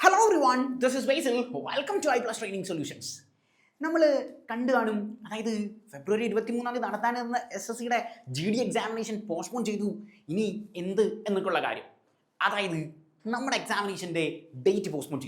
Hello everyone, this is Basil. Welcome to I plus training solutions. നമ്മൾ കണ്ടു കാണും, അതായത് ഫെബ്രുവരി 23 നടത്താനിരുന്ന SSCയുടെ GD എക്സാമിനേഷൻ പോസ്റ്റ്പോൺ ചെയ്തു. ഇനി എന്ത് എന്നൊക്കെയുള്ള കാര്യം, അതായത് നമ്മുടെ എക്സാമിനേഷൻ്റെ ഡേറ്റ് പോസ്റ്റ്പോൺ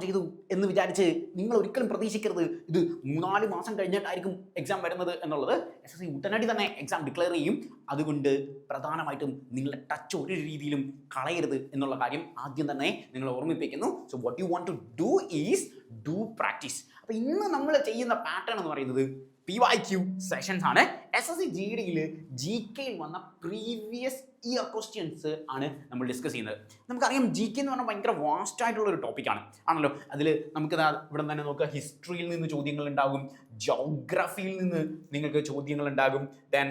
ചെയ്തു എന്ന് വിചാരിച്ച് നിങ്ങൾ ഒരിക്കലും പ്രതീക്ഷിക്കരുത് ഇത് 3-4 മാസം കഴിഞ്ഞിട്ടായിരിക്കും എക്സാം വരുന്നത് എന്നുള്ളത്. SSC ഉടനടി തന്നെ എക്സാം ഡിക്ലെയർ ചെയ്യും. അതുകൊണ്ട് പ്രധാനമായിട്ടും നിങ്ങളുടെ ടച്ച് ഒരു രീതിയിലും കളയരുത് എന്നുള്ള കാര്യം ആദ്യം തന്നെ നിങ്ങൾ ഓർമ്മിപ്പിക്കുന്നു. So what you want to do is do practice. അപ്പോൾ ഇന്ന് നമ്മൾ ചെയ്യുന്ന പാറ്റേൺ എന്ന് പറയുന്നത് PYQ സെഷൻസ് ആണ്. SSC GDയിൽ GK വന്ന പ്രീവിയസ് ഇയർ ക്വസ്റ്റ്യൻസ് ആണ് നമ്മൾ ഡിസ്കസ് ചെയ്യുന്നത്. നമുക്കറിയാം GK എന്ന് പറഞ്ഞാൽ ഭയങ്കര വാസ്റ്റ് ആയിട്ടുള്ള ഒരു ടോപ്പിക്കാണ് ആണല്ലോ. അതിൽ നമുക്ക് ഇവിടെ തന്നെ നോക്കുക, ഹിസ്റ്ററിയിൽ നിന്ന് ചോദ്യങ്ങൾ ഉണ്ടാകും, ജോഗ്രഫിയിൽ നിന്ന് നിങ്ങൾക്ക് ചോദ്യങ്ങൾ ഉണ്ടാകും, ദെൻ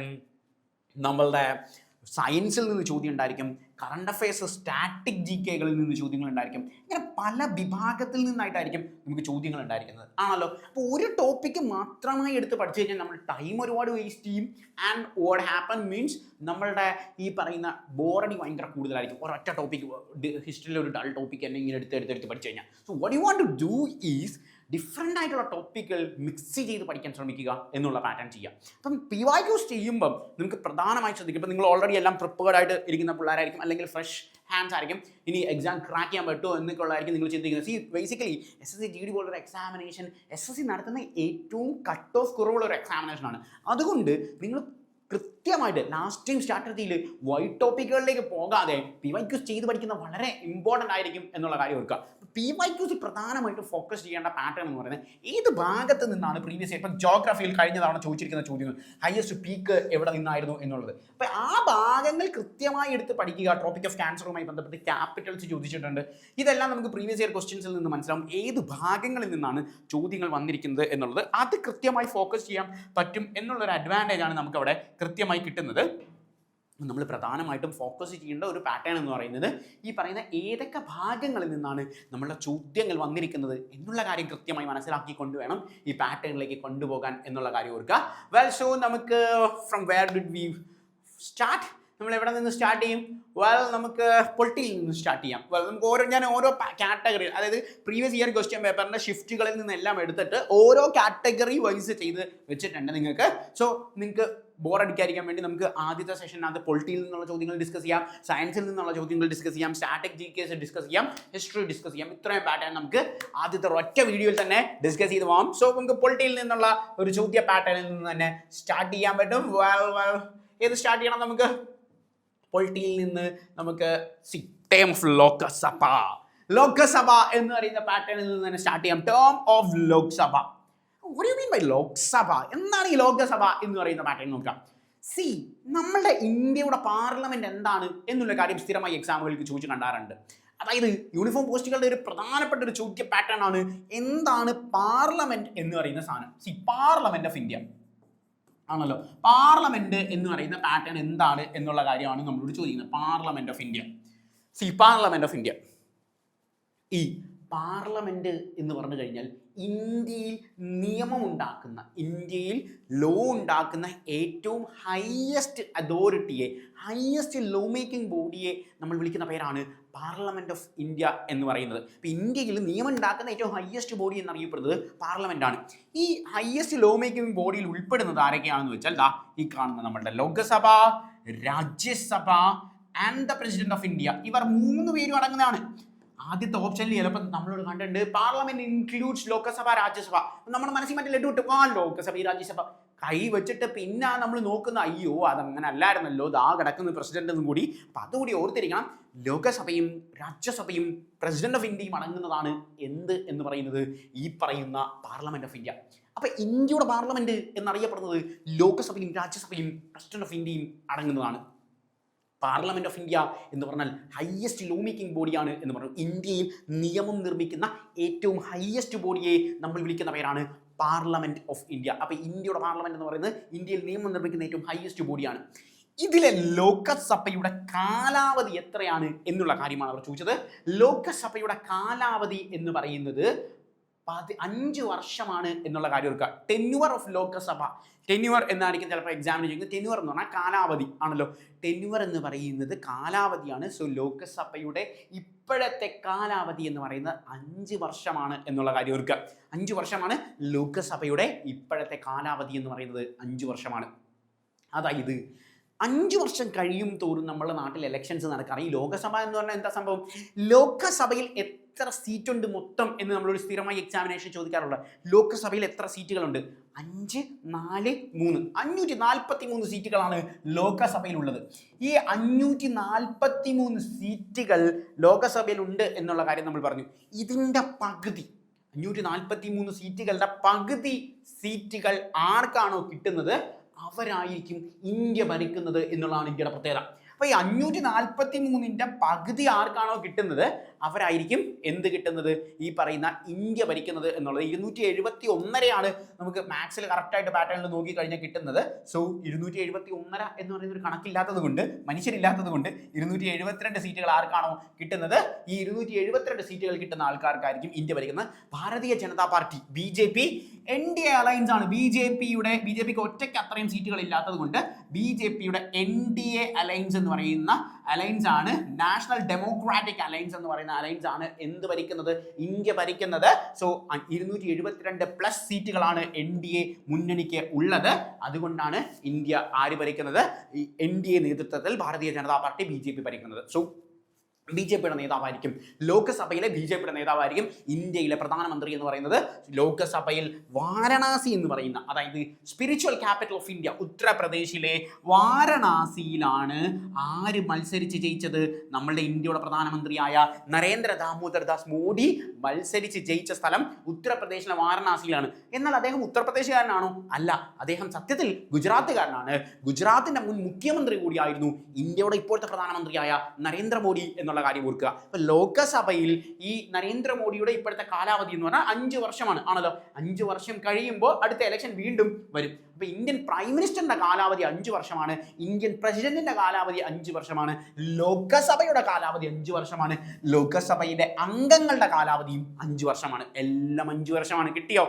നമ്മളുടെ സയൻസിൽ നിന്ന് ചോദ്യം ഉണ്ടായിരിക്കും, കറണ്ട് അഫയേഴ്സ് സ്റ്റാറ്റിക് GKകളിൽ നിന്ന് ചോദ്യങ്ങൾ ഉണ്ടായിരിക്കും. ഇങ്ങനെ പല വിഭാഗത്തിൽ നിന്നായിട്ടായിരിക്കും നമുക്ക് ചോദ്യങ്ങൾ ഉണ്ടായിരിക്കുന്നത് ആണല്ലോ. അപ്പോൾ ഒരു ടോപ്പിക്ക് മാത്രമായി എടുത്ത് പഠിച്ചു കഴിഞ്ഞാൽ നമ്മൾ ടൈം ഒരുപാട് വേസ്റ്റ് ചെയ്യും. ആൻഡ് വാട്ട് ഹാപ്പൻ മീൻസ് നമ്മളുടെ ഈ പറയുന്ന ബോറടി ഭയങ്കര കൂടുതലായിരിക്കും. ഒരൊറ്റ ടോപ്പിക്ക് ഹിസ്റ്ററിയിലെ ഒരു ഡൾ ടോപ്പിക്ക് തന്നെ ഇങ്ങനെ എടുത്ത് പഠിച്ചു കഴിഞ്ഞാൽ. So what you want to do is different ആയിട്ടുള്ള ടോപ്പിക്കുകൾ മിക്സ് ചെയ്ത് പഠിക്കാൻ ശ്രമിക്കുക എന്നുള്ള പാറ്റേൺ ചെയ്യുക. അപ്പം PYQs ചെയ്യുമ്പം നിങ്ങൾക്ക് പ്രധാനമായി ശ്രദ്ധിക്കും. ഇപ്പം നിങ്ങൾ ഓൾറെഡി എല്ലാം പ്രിപ്പേർഡ് ആയിട്ട് ഇരിക്കുന്ന പിള്ളേരായിരിക്കും, അല്ലെങ്കിൽ ഫ്രഷ് ഹാൻഡ്സ് ആയിരിക്കും. ഇനി എക്സാം ക്രാക്ക് ചെയ്യാൻ പറ്റുമോ എന്നൊക്കെ ഉള്ളതായിരിക്കും നിങ്ങൾ ചിന്തിക്കുന്നത്. ബേസിക്കലി SSC GD പോലൊരു എക്സാമിനേഷൻ SSC നടത്തുന്ന ഏറ്റവും കട്ട് ഓഫ് കുറവുള്ള ഒരു എക്സാമിനേഷനാണ്. അതുകൊണ്ട് നിങ്ങൾ കൃത്യമായിട്ട് ലാസ്റ്റ് ടൈം സ്ട്രാറ്റജിയിൽ വൈറ്റ് ടോപ്പിക്കുകളിലേക്ക് പോകാതെ PYQs ചെയ്ത് പഠിക്കുന്നത് വളരെ ഇമ്പോർട്ടൻ്റ് ആയിരിക്കും എന്നുള്ള കാര്യം ഓർക്കുക. PYQs പ്രധാനമായിട്ടും ഫോക്കസ് ചെയ്യേണ്ട പാറ്റേൺ എന്ന് പറയുന്നത് ഏത് ഭാഗത്ത് നിന്നാണ് പ്രീവിയസ് ഇയർ, ഇപ്പം ജോഗ്രഫിയിൽ കഴിഞ്ഞ തവണ ചോദിച്ചിരിക്കുന്ന ചോദ്യങ്ങൾ ഹയസ്റ്റ് പീക്ക് എവിടെ നിന്നായിരുന്നു എന്നുള്ളത്. അപ്പോൾ ആ ഭാഗങ്ങൾ കൃത്യമായി എടുത്ത് പഠിക്കുക. ട്രോപ്പിക് ഓഫ് ക്യാൻസറുമായി ബന്ധപ്പെട്ട് ക്യാപിറ്റൽസ് ചോദിച്ചിട്ടുണ്ട്. ഇതെല്ലാം നമുക്ക് പ്രീവിയസ് ഇയർ ക്വസ്റ്റ്യൻസിൽ നിന്ന് മനസ്സിലാവും ഏത് ഭാഗങ്ങളിൽ നിന്നാണ് ചോദ്യങ്ങൾ വന്നിരിക്കുന്നത് എന്നുള്ളത്. അത് കൃത്യമായി ഫോക്കസ് ചെയ്യാൻ പറ്റും എന്നുള്ളൊരു അഡ്വാൻറ്റേജ് ആണ് നമുക്ക് അവിടെ കൃത്യമായി കിട്ടുന്നത്. നമ്മൾ പ്രധാനമായിട്ടും ഫോക്കസ് ചെയ്യേണ്ട ഒരു പാറ്റേൺ എന്ന് പറയുന്നത് ഈ പറയുന്ന ഏതൊക്കെ ഭാഗങ്ങളിൽ നിന്നാണ് നമ്മളുടെ ചോദ്യങ്ങൾ വന്നിരിക്കുന്നത് എന്നുള്ള കാര്യം കൃത്യമായി മനസ്സിലാക്കിക്കൊണ്ട് വേണം ഈ പാറ്റേണിലേക്ക് കൊണ്ടുപോകാൻ എന്നുള്ള കാര്യം ഓർക്കുക. വെൽ, സോ നമുക്ക് from where did we start? നമ്മൾ എവിടെ നിന്ന് സ്റ്റാർട്ട് ചെയ്യും? വെൽ, നമുക്ക് പൊളിറ്റിയിൽ നിന്ന് സ്റ്റാർട്ട് ചെയ്യാം. വെൽ, നമുക്ക് ഞാൻ ഓരോ കാറ്റഗറി, അതായത് പ്രീവിയസ് ഇയർ ക്വസ്റ്റ്യൻ പേപ്പറിൻ്റെ ഷിഫ്റ്റുകളിൽ നിന്നെല്ലാം എടുത്തിട്ട് ഓരോ കാറ്റഗറി വൈസ് ചെയ്ത് വെച്ചിട്ടുണ്ട് നിങ്ങൾക്ക്. സോ നിങ്ങൾക്ക് ബോറടിക്കാതിരിക്കാൻ വേണ്ടി നമുക്ക് ആദ്യത്തെ സെഷനകത്ത് പൊളിറ്റിയിൽ നിന്നുള്ള ചോദ്യങ്ങൾ ഡിസ്കസ് ചെയ്യാം, സയൻസിൽ നിന്നുള്ള ചോദ്യങ്ങൾ ഡിസ്കസ് ചെയ്യാം, സ്റ്റാറ്റിക് GKs ഡിസ്കസ് ചെയ്യാം, ഹിസ്റ്ററി ഡിസ്കസ് ചെയ്യാം. ഇത്രയും പാറ്റേൺ നമുക്ക് ആദ്യത്തെ ഒറ്റ വീഡിയോയിൽ തന്നെ ഡിസ്കസ് ചെയ്ത് പോകാം. സോ നമുക്ക് പൊളിറ്റിയിൽ നിന്നുള്ള ഒരു ചോദ്യ പാറ്റേണിൽ നിന്ന് തന്നെ സ്റ്റാർട്ട് ചെയ്യാൻ പറ്റും. ഏത് സ്റ്റാർട്ട് ചെയ്യണം? നമുക്ക് പൊളിറ്റിയിൽ നിന്ന് നമുക്ക് ടേം ഓഫ് ലോക്സഭ എന്ന് പറയുന്ന പാറ്റേണിൽ നിന്ന് തന്നെ സ്റ്റാർട്ട് ചെയ്യാം. Term of Lok Sabha. What do you mean by Lok Sabha? എന്താണ് ഈ ലോക്സഭ എന്ന് പറയുന്ന പാറ്റേൺ നോക്കാം. നമ്മളുടെ ഇന്ത്യയുടെ പാർലമെന്റ് എന്താണ് എന്നുള്ള കാര്യം സ്ഥിരമായി എക്സാമുകൾക്ക് ചോദിച്ചു കണ്ടാറുണ്ട്. അതായത് യൂണിഫോം പോസ്റ്റുകളുടെ ഒരു പ്രധാനപ്പെട്ട ഒരു ചോദ്യ പാറ്റേൺ ആണ് എന്താണ് പാർലമെന്റ് എന്ന് പറയുന്ന സാധനം. പാർലമെന്റ് ഓഫ് ഇന്ത്യ ആണല്ലോ. പാർലമെന്റ് എന്ന് പറയുന്ന പാറ്റേൺ എന്താണ് എന്നുള്ള കാര്യമാണ് നമ്മളോട് ചോദിക്കുന്നത്. Parliament of India. Parliament of India. ഈ പാർലമെന്റ് എന്ന് പറഞ്ഞു കഴിഞ്ഞാൽ ഇന്ത്യയിൽ ഇന്ത്യയിൽ ലോ ഉണ്ടാക്കുന്ന ഏറ്റവും ഹയസ്റ്റ് അതോറിറ്റിയെ, ഹയസ്റ്റ് ലോ മേക്കിംഗ് ബോഡിയെ നമ്മൾ വിളിക്കുന്ന പേരാണ് പാർലമെന്റ് ഓഫ് ഇന്ത്യ എന്ന് പറയുന്നത്. ഇപ്പോൾ ഇന്ത്യയിൽ നിയമം ഉണ്ടാക്കുന്ന ഏറ്റവും ഹയസ്റ്റ് ബോഡി എന്നറിയപ്പെടുന്നത് പാർലമെന്റാണ്. ഈ ഹയസ്റ്റ് ലോ മേക്കിംഗ് ബോഡിയിൽ ഉൾപ്പെടുന്നത് ആരൊക്കെയാണെന്ന് വെച്ചാൽ ഈ കാണുന്ന നമ്മുടെ Lok Sabha, Rajya Sabha and the president of India. ഇവർ 3 പേരും അടങ്ങുന്നതാണ്. ആദ്യത്തെ ഓപ്ഷനിൽ ചിലപ്പോൾ നമ്മളോട് കണ്ടിട്ടുണ്ട് പാർലമെന്റ് ഇൻക്ലൂഡ്സ് ലോക്സഭ, രാജ്യസഭ. നമ്മുടെ മനസ്സിൽ മറ്റേ ലഡു ഇട്ട് ലോക്സഭ, രാജ്യസഭ കൈ വെച്ചിട്ട് പിന്നെ നമ്മൾ നോക്കുന്ന അയ്യോ അതങ്ങനെ അല്ലായിരുന്നല്ലോ, കിടക്കുന്ന പ്രസിഡന്റ് എന്നും കൂടി. അപ്പം അതുകൂടി ഓർത്തിരിക്കണം. ലോക്സഭയും രാജ്യസഭയും പ്രസിഡന്റ് ഓഫ് ഇന്ത്യയും അടങ്ങുന്നതാണ് എന്ന് പറയുന്നത് ഈ പറയുന്ന പാർലമെന്റ് ഓഫ് ഇന്ത്യ. അപ്പം ഇന്ത്യയുടെ പാർലമെന്റ് എന്നറിയപ്പെടുന്നത് ലോക്സഭയും രാജ്യസഭയും പ്രസിഡന്റ് ഓഫ് ഇന്ത്യയും അടങ്ങുന്നതാണ്. പാർലമെന്റ് ഓഫ് ഇന്ത്യ എന്ന് പറഞ്ഞാൽ ഹയസ്റ്റ് ലോ മേക്കിംഗ് ബോഡിയാണ് എന്ന് പറഞ്ഞു. ഇന്ത്യയിൽ നിയമം നിർമ്മിക്കുന്ന ഏറ്റവും ഹയസ്റ്റ് ബോഡിയെ നമ്മൾ വിളിക്കുന്ന പേരാണ് പാർലമെന്റ് ഓഫ് ഇന്ത്യ. അപ്പോൾ ഇന്ത്യയുടെ പാർലമെന്റ് എന്ന് പറയുന്നത് ഇന്ത്യയിൽ നിയമം നിർമ്മിക്കുന്ന ഏറ്റവും ഹയസ്റ്റ് ബോഡിയാണ്. ഇതിലെ ലോകസഭയുടെ കാലാവധി എത്രയാണ് എന്നുള്ള കാര്യമാണ് അവർ ചോദിച്ചത്. ലോകസഭയുടെ കാലാവധി എന്ന് പറയുന്നത് 5 വർഷമാണ് എന്നുള്ള കാര്യം ഓർക്കുക. ടെന്യൂർ ഓഫ് ലോകസഭ, ടെന്യൂർ എന്നായിരിക്കും ചിലപ്പോൾ എക്സാമിന് ചോദിക്കുന്നത്. ടെന്യൂർ എന്ന് പറഞ്ഞാൽ കാലാവധി ആണല്ലോ. ടെന്യൂർ എന്ന് പറയുന്നത് കാലാവധിയാണ്. സോ ലോകസഭയുടെ ഇപ്പോഴത്തെ കാലാവധി എന്ന് പറയുന്നത് 5 വർഷമാണ് എന്നുള്ള കാര്യം ഓർക്കുക. 5 വർഷമാണ് ലോകസഭയുടെ ഇപ്പോഴത്തെ കാലാവധി എന്ന് പറയുന്നത്. 5 വർഷമാണ്. അതായത് 5 വർഷം കഴിയും തോറും നമ്മുടെ നാട്ടിൽ ഇലക്ഷൻസ് നടക്കാറ്. ഈ ലോകസഭ എന്ന് പറഞ്ഞാൽ എന്താ സംഭവം? ലോകസഭയിൽ എത്ര സീറ്റ് ഉണ്ട് മൊത്തം എന്ന് നമ്മളൊരു സ്ഥിരമായി എക്സാമിനേഷൻ ചോദിക്കാറുണ്ട്. ലോകസഭയിൽ എത്ര സീറ്റുകളുണ്ട്? 5, 4, 3 543 സീറ്റുകളാണ് ലോകസഭയിലുള്ളത്. ഈ 543 സീറ്റുകൾ ലോകസഭയിലുണ്ട് എന്നുള്ള കാര്യം നമ്മൾ പറഞ്ഞു. ഇതിൻ്റെ പകുതി 543 സീറ്റുകളുടെ പകുതി സീറ്റുകൾ ആർക്കാണോ കിട്ടുന്നത് അവരായിരിക്കും ഇന്ത്യ ഭരിക്കുന്നത് എന്നുള്ളതാണ് ഇന്ത്യയുടെ പ്രത്യേകത. അപ്പോൾ ഈ 543ന്റെ പകുതി ആർക്കാണോ കിട്ടുന്നത് അവരായിരിക്കും എന്ത് കിട്ടുന്നത്? ഈ പറയുന്ന ഇന്ത്യ ഭരിക്കുന്നത് എന്നുള്ളത്. 271 നമുക്ക് മാത്സിൽ കറക്റ്റായിട്ട് പാറ്റേണിൽ നോക്കി കഴിഞ്ഞാൽ കിട്ടുന്നത്. സോ 271 എന്ന് പറയുന്ന ഒരു കണക്കില്ലാത്തത് കൊണ്ട്, മനുഷ്യരില്ലാത്തത് കൊണ്ട് 272 സീറ്റുകൾ ആർക്കാണോ കിട്ടുന്നത് ഈ 272 സീറ്റുകൾ കിട്ടുന്ന ആൾക്കാർക്കായിരിക്കും ഇന്ത്യ ഭരിക്കുന്നത്. Bharatiya Janata party BJP NDA alliance ആണ്. BJPക്ക് ഒറ്റയ്ക്ക് അത്രയും സീറ്റുകൾ ഇല്ലാത്തത് കൊണ്ട് BJPയുടെ NDA അലയൻസ് എന്ന് പറയുന്ന അലയൻസ് ആണ്, നാഷണൽ ഡെമോക്രാറ്റിക് അലയൻസ് എന്ന് പറയുന്ന അലയൻസ് ആണ് എന്ത് ഭരിക്കുന്നത്? ഇന്ത്യ ഭരിക്കുന്നത്. സോ 272+ സീറ്റുകളാണ് NDA മുന്നണിക്ക് ഉള്ളത്. അതുകൊണ്ടാണ് ഇന്ത്യ ആര് ഭരിക്കുന്നത്? ഈ NDA നേതൃത്വത്തിൽ ഭാരതീയ ജനതാ പാർട്ടി BJP ഭരിക്കുന്നത്. സോ BJPയുടെ നേതാവായിരിക്കും, ലോകസഭയിലെ BJPയുടെ നേതാവായിരിക്കും ഇന്ത്യയിലെ പ്രധാനമന്ത്രി എന്ന് പറയുന്നത്. ലോകസഭയിൽ വാരണാസി എന്ന് പറയുന്ന, അതായത് സ്പിരിച്വൽ ക്യാപിറ്റൽ ഓഫ് ഇന്ത്യ, ഉത്തർപ്രദേശിലെ വാരണാസിയിലാണ് ആര് മത്സരിച്ച് ജയിച്ചത്? നമ്മളുടെ ഇന്ത്യയുടെ പ്രധാനമന്ത്രിയായ നരേന്ദ്ര ദാമോദർ ദാസ് മോഡി മത്സരിച്ച് ജയിച്ച സ്ഥലം ഉത്തർപ്രദേശിലെ വാരണാസിയിലാണ്. എന്നാൽ അദ്ദേഹം ഉത്തർപ്രദേശുകാരനാണോ? അല്ല, അദ്ദേഹം സത്യത്തിൽ ഗുജറാത്തുകാരനാണ്. ഗുജറാത്തിന്റെ മുൻ മുഖ്യമന്ത്രി കൂടിയായിരുന്നു ഇന്ത്യയുടെ ഇപ്പോഴത്തെ പ്രധാനമന്ത്രിയായ നരേന്ദ്രമോദി എന്നുള്ള കാര്യം ഓർക്കുക. അപ്പൊ ലോകസഭയിൽ ഈ നരേന്ദ്രമോദിയുടെ ഇപ്പോഴത്തെ കാലാവധി എന്ന് പറഞ്ഞാൽ 5 വർഷമാണ് ആണല്ലോ. 5 വർഷം കഴിയുമ്പോൾ അടുത്ത ഇലക്ഷൻ വീണ്ടും വരും. അപ്പൊ ഇന്ത്യൻ പ്രൈം മിനിസ്റ്ററിന്റെ കാലാവധി 5 വർഷമാണ്, ഇന്ത്യൻ പ്രസിഡന്റിന്റെ കാലാവധി 5 വർഷമാണ്, ലോകസഭയുടെ കാലാവധി 5 വർഷമാണ്, ലോകസഭയിലെ അംഗങ്ങളുടെ കാലാവധിയും 5 വർഷമാണ്. എല്ലാം 5 വർഷമാണ്. കിട്ടിയോ?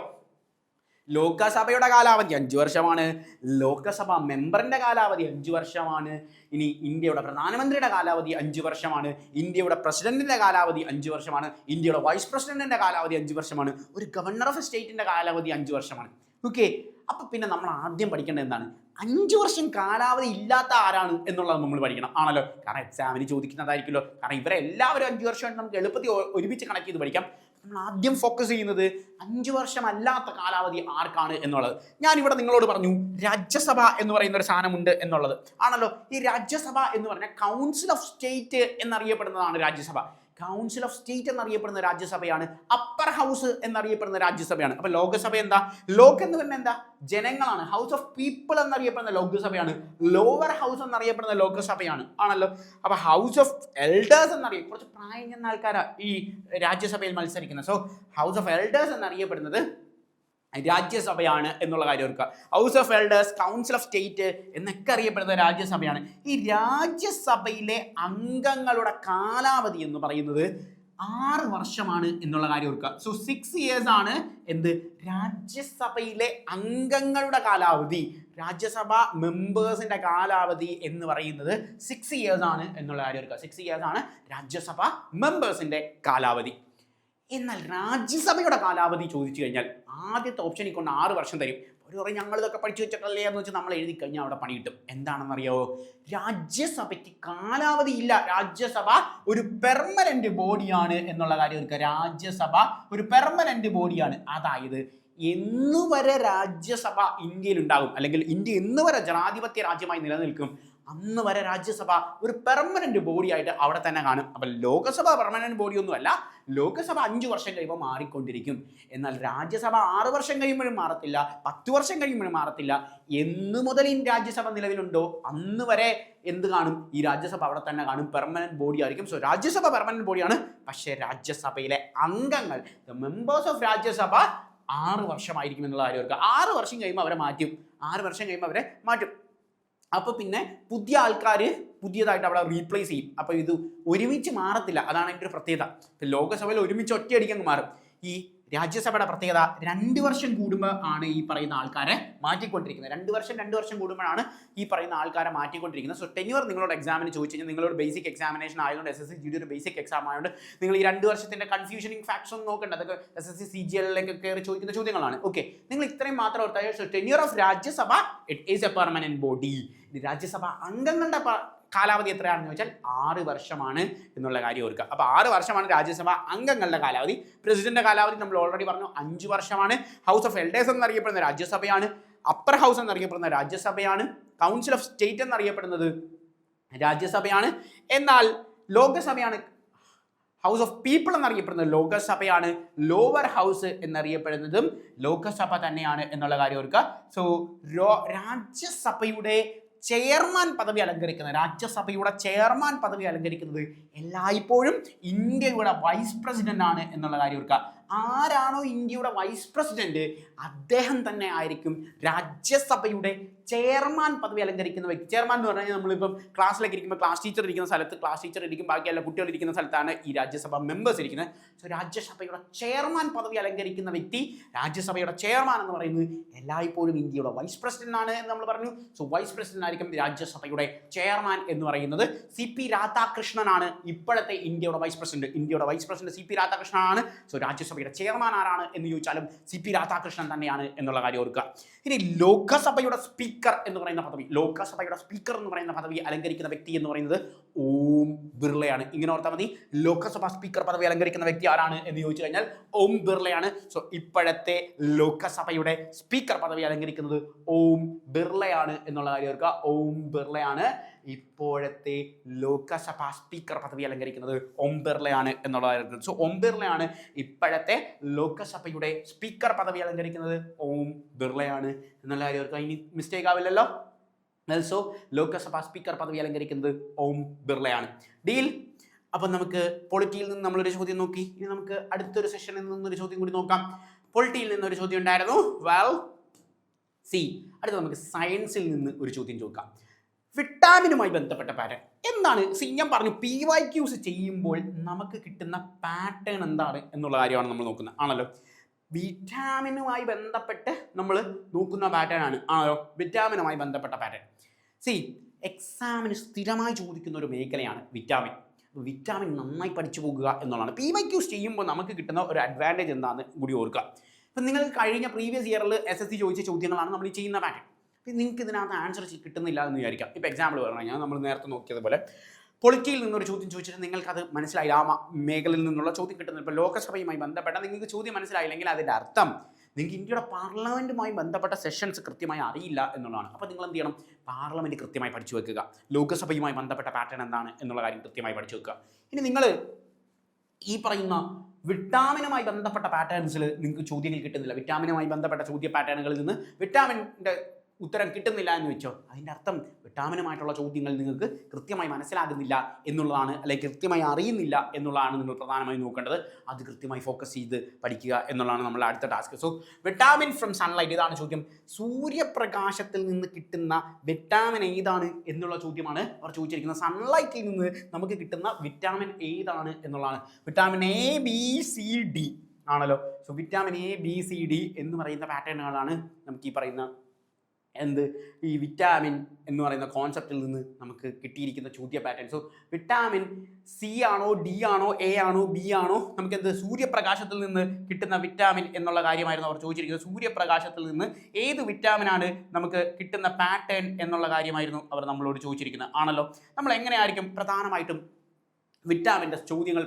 ലോകസഭയുടെ കാലാവധി 5 വർഷമാണ്, ലോകസഭ മെമ്പറിന്റെ കാലാവധി 5 വർഷമാണ്, ഇനി ഇന്ത്യയുടെ പ്രധാനമന്ത്രിയുടെ കാലാവധി 5 വർഷമാണ്, ഇന്ത്യയുടെ പ്രസിഡന്റിന്റെ കാലാവധി 5 വർഷമാണ്, ഇന്ത്യയുടെ വൈസ് പ്രസിഡന്റിന്റെ കാലാവധി 5 വർഷമാണ്, ഒരു ഗവർണർ ഓഫ് സ്റ്റേറ്റിന്റെ കാലാവധി 5 വർഷമാണ്. ഓക്കെ, അപ്പൊ പിന്നെ നമ്മൾ ആദ്യം പഠിക്കേണ്ടത് എന്താണ്? 5 വർഷം കാലാവധി ഇല്ലാത്ത ആരാണ് എന്നുള്ളത് നമ്മൾ പഠിക്കണം ആണല്ലോ. കാരണം എക്സാമിന് ചോദിക്കുന്നതായിരിക്കുമല്ലോ. കാരണം ഇവരെല്ലാവരും 5 വർഷമായിട്ട് നമുക്ക് എളുപ്പത്തിൽ ഒരുമിച്ച് കണക്ട് ചെയ്ത് പഠിക്കാം. നമ്മൾ ആദ്യം ഫോക്കസ് ചെയ്യുന്നത് 5 വർഷം അല്ലാത്ത കാലാവധി ആർക്കാണ് എന്നുള്ളത്. ഞാനിവിടെ നിങ്ങളോട് പറഞ്ഞു രാജ്യസഭ എന്ന് പറയുന്ന ഒരു സാധനമുണ്ട് എന്നുള്ളത് ആണല്ലോ. ഈ രാജ്യസഭ എന്ന് പറഞ്ഞാൽ കൗൺസിൽ ഓഫ് സ്റ്റേറ്റ് എന്നറിയപ്പെടുന്നതാണ് രാജ്യസഭ. കൗൺസിൽ ഓഫ് സ്റ്റേറ്റ് എന്നറിയപ്പെടുന്ന രാജ്യസഭയാണ്. അപ്പർ ഹൗസ് എന്നറിയപ്പെടുന്ന രാജ്യസഭയാണ്. അപ്പൊ ലോകസഭ എന്താ? ലോക് എന്ന് പറഞ്ഞാൽ എന്താ? ജനങ്ങളാണ്. ഹൗസ് ഓഫ് പീപ്പിൾ എന്നറിയപ്പെടുന്ന ലോകസഭയാണ്. ലോവർ ഹൗസ് എന്നറിയപ്പെടുന്ന ലോകസഭയാണ് ആണല്ലോ. അപ്പൊ ഹൗസ് ഓഫ് എൽഡേഴ്സ് എന്നറിയും, കുറച്ച് പ്രായം ചെന്ന ആൾക്കാരാണ് ഈ രാജ്യസഭയിൽ മത്സരിക്കുന്നത്. സോ ഹൗസ് ഓഫ് എൽഡേഴ്സ് എന്നറിയപ്പെടുന്നത് രാജ്യസഭയാണ് എന്നുള്ള കാര്യം ഓർക്കുക. House of elders, council of state എന്നൊക്കെ അറിയപ്പെടുന്ന രാജ്യസഭയാണ്. ഈ രാജ്യസഭയിലെ അംഗങ്ങളുടെ കാലാവധി എന്ന് പറയുന്നത് 6 വർഷമാണ് എന്നുള്ള കാര്യം ഓർക്കുക. സോ 6 years ആണ് എന്ത്? രാജ്യസഭയിലെ അംഗങ്ങളുടെ കാലാവധി. രാജ്യസഭ മെമ്പേഴ്സിന്റെ കാലാവധി എന്ന് പറയുന്നത് 6 years ആണ് എന്നുള്ള കാര്യം ഓർക്കുക. 6 years ആണ് രാജ്യസഭ മെമ്പേഴ്സിന്റെ കാലാവധി. എന്നാൽ രാജ്യസഭയുടെ കാലാവധി ചോദിച്ചു കഴിഞ്ഞാൽ ആദ്യത്തെ ഓപ്ഷനിൽ കൊണ്ട് 6 വർഷം തരും. ഒരു പറയും ഞങ്ങൾ ഇതൊക്കെ പഠിച്ചു വെച്ചിട്ടല്ലേ എന്ന് വെച്ച് നമ്മൾ എഴുതി കഴിഞ്ഞാൽ അവിടെ പണി കിട്ടും. എന്താണെന്നറിയാവോ? രാജ്യസഭയ്ക്ക് കാലാവധി ഇല്ല. രാജ്യസഭ ഒരു പെർമനന്റ് ബോഡിയാണ് എന്നുള്ള കാര്യം ഓർക്കുക. രാജ്യസഭ ഒരു പെർമനന്റ് ബോഡിയാണ്. അതായത് എന്നുവരെ രാജ്യസഭ ഇന്ത്യയിൽ ഉണ്ടാകും, അല്ലെങ്കിൽ ഇന്ത്യ എന്നുവരെ ജനാധിപത്യ രാജ്യമായി നിലനിൽക്കും, അന്ന് വരെ രാജ്യസഭ ഒരു പെർമനന്റ് ബോഡി ആയിട്ട് അവിടെ തന്നെ കാണും. അപ്പൊ ലോകസഭ പെർമനന്റ് ബോഡി ഒന്നുമല്ല. ലോകസഭ 5 വർഷം കഴിയുമ്പോൾ മാറിക്കൊണ്ടിരിക്കും. എന്നാൽ രാജ്യസഭ 6 വർഷം കഴിയുമ്പോഴും മാറത്തില്ല, 10 വർഷം കഴിയുമ്പോഴും മാറത്തില്ല. എന്ന് മുതൽ ഈ രാജ്യസഭ നിലവിലുണ്ടോ അന്ന് വരെ എന്ത് കാണും? ഈ രാജ്യസഭ അവിടെ തന്നെ കാണും, പെർമനന്റ് ബോഡി ആയിരിക്കും. സോ രാജ്യസഭ പെർമനന്റ് ബോഡിയാണ്. പക്ഷേ രാജ്യസഭയിലെ അംഗങ്ങൾ, ദ മെമ്പേഴ്സ് ഓഫ് രാജ്യസഭ 6 വർഷമായിരിക്കും എന്നുള്ള കാര്യം ഓർക്കുക. 6 വർഷം കഴിയുമ്പോൾ അവരെ മാറ്റും. 6 വർഷം കഴിയുമ്പോൾ അവരെ മാറ്റും. അപ്പോൾ പിന്നെ പുതിയ ആൾക്കാർ പുതിയതായിട്ട് അവിടെ റീപ്ലേസ് ചെയ്യും. അപ്പോൾ ഇത് ഒരുമിച്ച് മാറത്തില്ല. അതാണ് എൻ്റെ ഒരു പ്രത്യേകത. ലോകസഭയിൽ ഒരുമിച്ച് ഒറ്റയടിക്കങ്ങ് മാറും. ഈ രാജ്യസഭയുടെ പ്രത്യേകത 2 വർഷം കൂടുമ്പോൾ ആണ് ഈ പറയുന്ന ആൾക്കാരെ മാറ്റിക്കൊണ്ടിരിക്കുന്നത്. 2 വർഷം കൂടുമ്പോഴാണ് ഈ പറയുന്ന ആൾക്കാരെ മാറ്റിക്കൊണ്ടിരിക്കുന്നത്. സോ ടെന്യൂർ നിങ്ങളോട് എക്സാമിന് ചോദിച്ചു കഴിഞ്ഞാൽ നിങ്ങളോട് ബേസിക് എക്സാമിനേഷൻ ആയതുകൊണ്ട് SSC GD ഒരു ബേസിക് എക്സാം ആയതുകൊണ്ട് നിങ്ങൾ ഈ 2 വർഷത്തിന്റെ കൺഫ്യൂഷനിങ് ഫാക്ട്സ് ഒന്നും നോക്കണ്ട. അതൊക്കെ SSC CGL-ലേക്ക് കയറി ചോദിക്കുന്ന ചോദ്യങ്ങളാണ്. ഓക്കെ, നിങ്ങൾ ഇത്രയും മാത്രം ഓർത്താൽ so tenure of Rajya Sabha it is A permanent body. Rajya Sabha അംഗങ്ങളുടെ കാലാവധി എത്രയാണെന്ന് ചോദിച്ചാൽ 6 വർഷമാണ് എന്നുള്ള കാര്യം ഓർക്കുക. അപ്പോൾ 6 വർഷമാണ് രാജ്യസഭ അംഗങ്ങളുടെ കാലാവധി. പ്രസിഡന്റിന്റെ കാലാവധി നമ്മൾ ഓൾറെഡി പറഞ്ഞു 5 വർഷമാണ്. ഹൗസ് ഓഫ് എൽഡേഴ്സ് എന്നറിയപ്പെടുന്ന രാജ്യസഭയാണ്. അപ്പർ ഹൗസ് എന്നറിയപ്പെടുന്ന രാജ്യസഭയാണ്. കൗൺസിൽ ഓഫ് സ്റ്റേറ്റ് എന്നറിയപ്പെടുന്നത് രാജ്യസഭയാണ്. എന്നാൽ ലോകസഭയാണ് ഹൗസ് ഓഫ് പീപ്പിൾ എന്നറിയപ്പെടുന്നത് ലോകസഭയാണ്. ലോവർ ഹൗസ് എന്നറിയപ്പെടുന്നതും ലോകസഭ തന്നെയാണ് എന്നുള്ള കാര്യം ഓർക്കുക. സോ രാജ്യസഭയുടെ ചെയർമാൻ പദവി അലങ്കരിക്കുന്നത് എല്ലായ്പ്പോഴും ഇന്ത്യയുടെ വൈസ് പ്രസിഡന്റ് ആണ് എന്നുള്ള കാര്യം ഓർക്കുക. ആരാണോ ഇന്ത്യയുടെ വൈസ് പ്രസിഡന്റ് അദ്ദേഹം തന്നെ ആയിരിക്കും രാജ്യസഭയുടെ ചെയർമാൻ പദവി അലങ്കരിക്കുന്ന വ്യക്തി. ചെയർമാൻ എന്ന് പറഞ്ഞു കഴിഞ്ഞാൽ നമ്മളിപ്പം ക്ലാസ്സിലേക്ക് ഇരിക്കുമ്പോൾ ക്ലാസ് ടീച്ചർ ഇരിക്കുന്ന സ്ഥലത്ത് ക്ലാസ് ടീച്ചർ ഇരിക്കും, ബാക്കി എല്ലാ കുട്ടികൾ ഇരിക്കുന്ന സ്ഥലത്താണ് ഈ രാജ്യസഭ മെമ്പേഴ്സ് ഇരിക്കുന്നത്. സോ രാജ്യസഭയുടെ ചെയർമാൻ പദവി അലങ്കരിക്കുന്ന വ്യക്തി, രാജ്യസഭയുടെ ചെയർമാൻ എന്ന് പറയുന്നത് എല്ലായ്പ്പോഴും ഇന്ത്യയുടെ വൈസ് പ്രസിഡന്റ് ആണ് എന്ന് നമ്മൾ പറഞ്ഞു. സോ വൈസ് പ്രസിഡന്റ് ആയിരിക്കും രാജ്യസഭയുടെ ചെയർമാൻ എന്ന് പറയുന്നത്. CP രാധാകൃഷ്ണനാണ് ഇപ്പോഴത്തെ ഇന്ത്യയുടെ വൈസ് പ്രസിഡന്റ്. CP രാധാകൃഷ്ണനാണ്. സോ രാജ്യസഭയുടെ ചെയർമാൻ ആരാണ് എന്ന് ചോദിച്ചാലും CP രാധാകൃഷ്ണൻ തന്നെയാണ് എന്നുള്ള കാര്യം ഓർക്കുക. ഇനി ലോകസഭയുടെ സ്പീക്കർ എന്ന് പറയുന്ന പദവി അലങ്കരിക്കുന്ന വ്യക്തി എന്ന് പറയുന്നത് ഓം ബിർളയാണ്. ഇങ്ങനെ ഓർത്താൽ മതി. ലോകസഭ സ്പീക്കർ പദവി അലങ്കരിക്കുന്ന വ്യക്തി ആരാണ് എന്ന് ചോദിച്ചു കഴിഞ്ഞാൽ ഓം ബിർളയാണ്. സോ ഇപ്പോഴത്തെ ലോകസഭയുടെ സ്പീക്കർ പദവി അലങ്കരിക്കുന്നത് ഓം ബിർളയാണ് എന്നുള്ള കാര്യം ഓർക്കുക. ഓം ബിർളയാണ് ഇപ്പോഴത്തെ ലോകസഭ സ്പീക്കർ പദവി അലങ്കരിക്കുന്നത്. ഓം ബിർളയാണ് എന്നുള്ളതായിരുന്നു. സോ ഓം ബിർളയാണ് ഇപ്പോഴത്തെ ലോകസഭയുടെ സ്പീക്കർ പദവി അലങ്കരിക്കുന്നത്. ഓം ബിർളയാണ് എന്നുള്ള കാര്യം ഓർക്കുക. ഇനി മിസ്റ്റേക്ക് ആവില്ലല്ലോ. സോ ലോകസഭ സ്പീക്കർ പദവി അലങ്കരിക്കുന്നത് ഓം ബിർളയാണ്. ഡീൽ. അപ്പം നമുക്ക് പൊളിറ്റിയിൽ നിന്ന് നമ്മളൊരു ചോദ്യം നോക്കി. ഇനി നമുക്ക് അടുത്തൊരു സെഷനിൽ നിന്നൊരു ചോദ്യം കൂടി നോക്കാം. പൊളിറ്റിയിൽ നിന്നൊരു ചോദ്യം ഉണ്ടായിരുന്നു. അടുത്ത നമുക്ക് സയൻസിൽ നിന്ന് ഒരു ചോദ്യം ചോദിക്കാം. വിറ്റാമിനുമായി ബന്ധപ്പെട്ട പാറ്റേൺ എന്താണ്? ഞാൻ പറഞ്ഞു PYQs ചെയ്യുമ്പോൾ നമുക്ക് കിട്ടുന്ന പാറ്റേൺ എന്താണ് എന്നുള്ള കാര്യമാണ് നമ്മൾ നോക്കുന്നത് ആണല്ലോ. വിറ്റാമിനുമായി ബന്ധപ്പെട്ട് നമ്മൾ നോക്കുന്ന പാറ്റേൺ ആണല്ലോ വിറ്റാമിനുമായി ബന്ധപ്പെട്ട പാറ്റേൺ. എക്സാമിന് സ്ഥിരമായി ചോദിക്കുന്ന ഒരു മേഖലയാണ് വിറ്റാമിൻ നന്നായി പഠിച്ചു പോകുക എന്നുള്ളതാണ്. PYQs ചെയ്യുമ്പോൾ നമുക്ക് കിട്ടുന്ന ഒരു അഡ്വാൻറ്റേജ് എന്താണെന്ന് കൂടി ഓർക്കുക. ഇപ്പം നിങ്ങൾക്ക് കഴിഞ്ഞ പ്രീവിയസ് ഇയറിൽ SSC ചോദിച്ച ചോദ്യങ്ങളാണ് നമ്മൾ ഈ ചെയ്യുന്ന പാറ്റേൺ. നിങ്ങൾക്ക് ഇതിനകത്ത് ആൻസർ കിട്ടുന്നില്ല എന്ന് വിചാരിക്കാം. ഇപ്പോൾ എക്സാമ്പിൾ പറഞ്ഞു കഴിഞ്ഞാൽ നമ്മൾ നേരത്തെ നോക്കിയതുപോലെ പൊളിറ്റിയിൽ നിന്നൊരു ചോദ്യം ചോദിച്ചിട്ട് നിങ്ങൾക്കത് മനസ്സിലായില്ല, ആ മേഖലയിൽ നിന്നുള്ള ചോദ്യം കിട്ടുന്നത്. ഇപ്പോൾ ലോകസഭയുമായി ബന്ധപ്പെട്ട നിങ്ങൾക്ക് ചോദ്യം മനസ്സിലായില്ലെങ്കിൽ അതിൻ്റെ അർത്ഥം നിങ്ങൾക്ക് ഇന്ത്യയുടെ പാർലമെൻറ്റുമായി ബന്ധപ്പെട്ട സെഷൻസ് കൃത്യമായി അറിയില്ല എന്നുള്ളതാണ്. അപ്പോൾ നിങ്ങൾ എന്ത് ചെയ്യണം? പാർലമെൻറ്റ് കൃത്യമായി പഠിച്ചു വെക്കുക. ലോകസഭയുമായി ബന്ധപ്പെട്ട പാറ്റേൺ എന്താണ് എന്നുള്ള കാര്യം കൃത്യമായി പഠിച്ചു വെക്കുക. ഇനി നിങ്ങൾ ഈ പറയുന്ന വിറ്റാമിനുമായി ബന്ധപ്പെട്ട പാറ്റേൺസിൽ നിങ്ങൾക്ക് ചോദ്യങ്ങൾ കിട്ടുന്നില്ല, വിറ്റാമിനുമായി ബന്ധപ്പെട്ട ചോദ്യ പാറ്റേണുകളിൽ നിന്ന് വിറ്റാമിൻ്റെ ഉത്തരം കിട്ടുന്നില്ല എന്ന് വെച്ചോ, അതിൻ്റെ അർത്ഥം വിറ്റാമിനുമായിട്ടുള്ള ചോദ്യങ്ങൾ നിങ്ങൾക്ക് കൃത്യമായി മനസ്സിലാകുന്നില്ല എന്നുള്ളതാണ്, അല്ലെങ്കിൽ കൃത്യമായി അറിയുന്നില്ല എന്നുള്ളതാണ് നിങ്ങൾ പ്രധാനമായും നോക്കേണ്ടത്. അത് കൃത്യമായി ഫോക്കസ് ചെയ്ത് പഠിക്കുക എന്നുള്ളതാണ് നമ്മുടെ അടുത്ത task. So vitamin from sunlight, ഇതാണ് ചോദ്യം. സൂര്യപ്രകാശത്തിൽ നിന്ന് കിട്ടുന്ന വിറ്റാമിൻ ഏതാണ് എന്നുള്ള ചോദ്യമാണ് അവർ ചോദിച്ചിരിക്കുന്നത്. സൺലൈറ്റിൽ നിന്ന് നമുക്ക് കിട്ടുന്ന വിറ്റാമിൻ ഏതാണ് എന്നുള്ളതാണ്. Vitamin A, B, C, D ആണല്ലോ. So vitamin A, B, C, D എന്ന് പറയുന്ന പാറ്റേണുകളാണ് നമുക്ക് ഈ പറയുന്ന ഈ വിറ്റാമിൻ എന്ന് പറയുന്ന കോൺസെപ്റ്റിൽ നിന്ന് നമുക്ക് കിട്ടിയിരിക്കുന്ന ചോദ്യ പാറ്റേൺ. സോ വിറ്റാമിൻ C ആണോ, D ആണോ, A ആണോ, B ആണോ, നമുക്ക് സൂര്യപ്രകാശത്തിൽ നിന്ന് കിട്ടുന്ന വിറ്റാമിൻ എന്നുള്ള കാര്യമായിരുന്നു അവർ ചോദിച്ചിരിക്കുന്നത്. സൂര്യപ്രകാശത്തിൽ നിന്ന് ഏത് വിറ്റാമിനാണ് നമുക്ക് കിട്ടുന്ന പാറ്റേൺ എന്നുള്ള കാര്യമായിരുന്നു അവർ നമ്മളോട് ചോദിച്ചിരിക്കുന്നത് ആണല്ലോ. നമ്മൾ എങ്ങനെയായിരിക്കും പ്രധാനമായിട്ടും വിറ്റാമിൻ്റെ ചോദ്യങ്ങൾ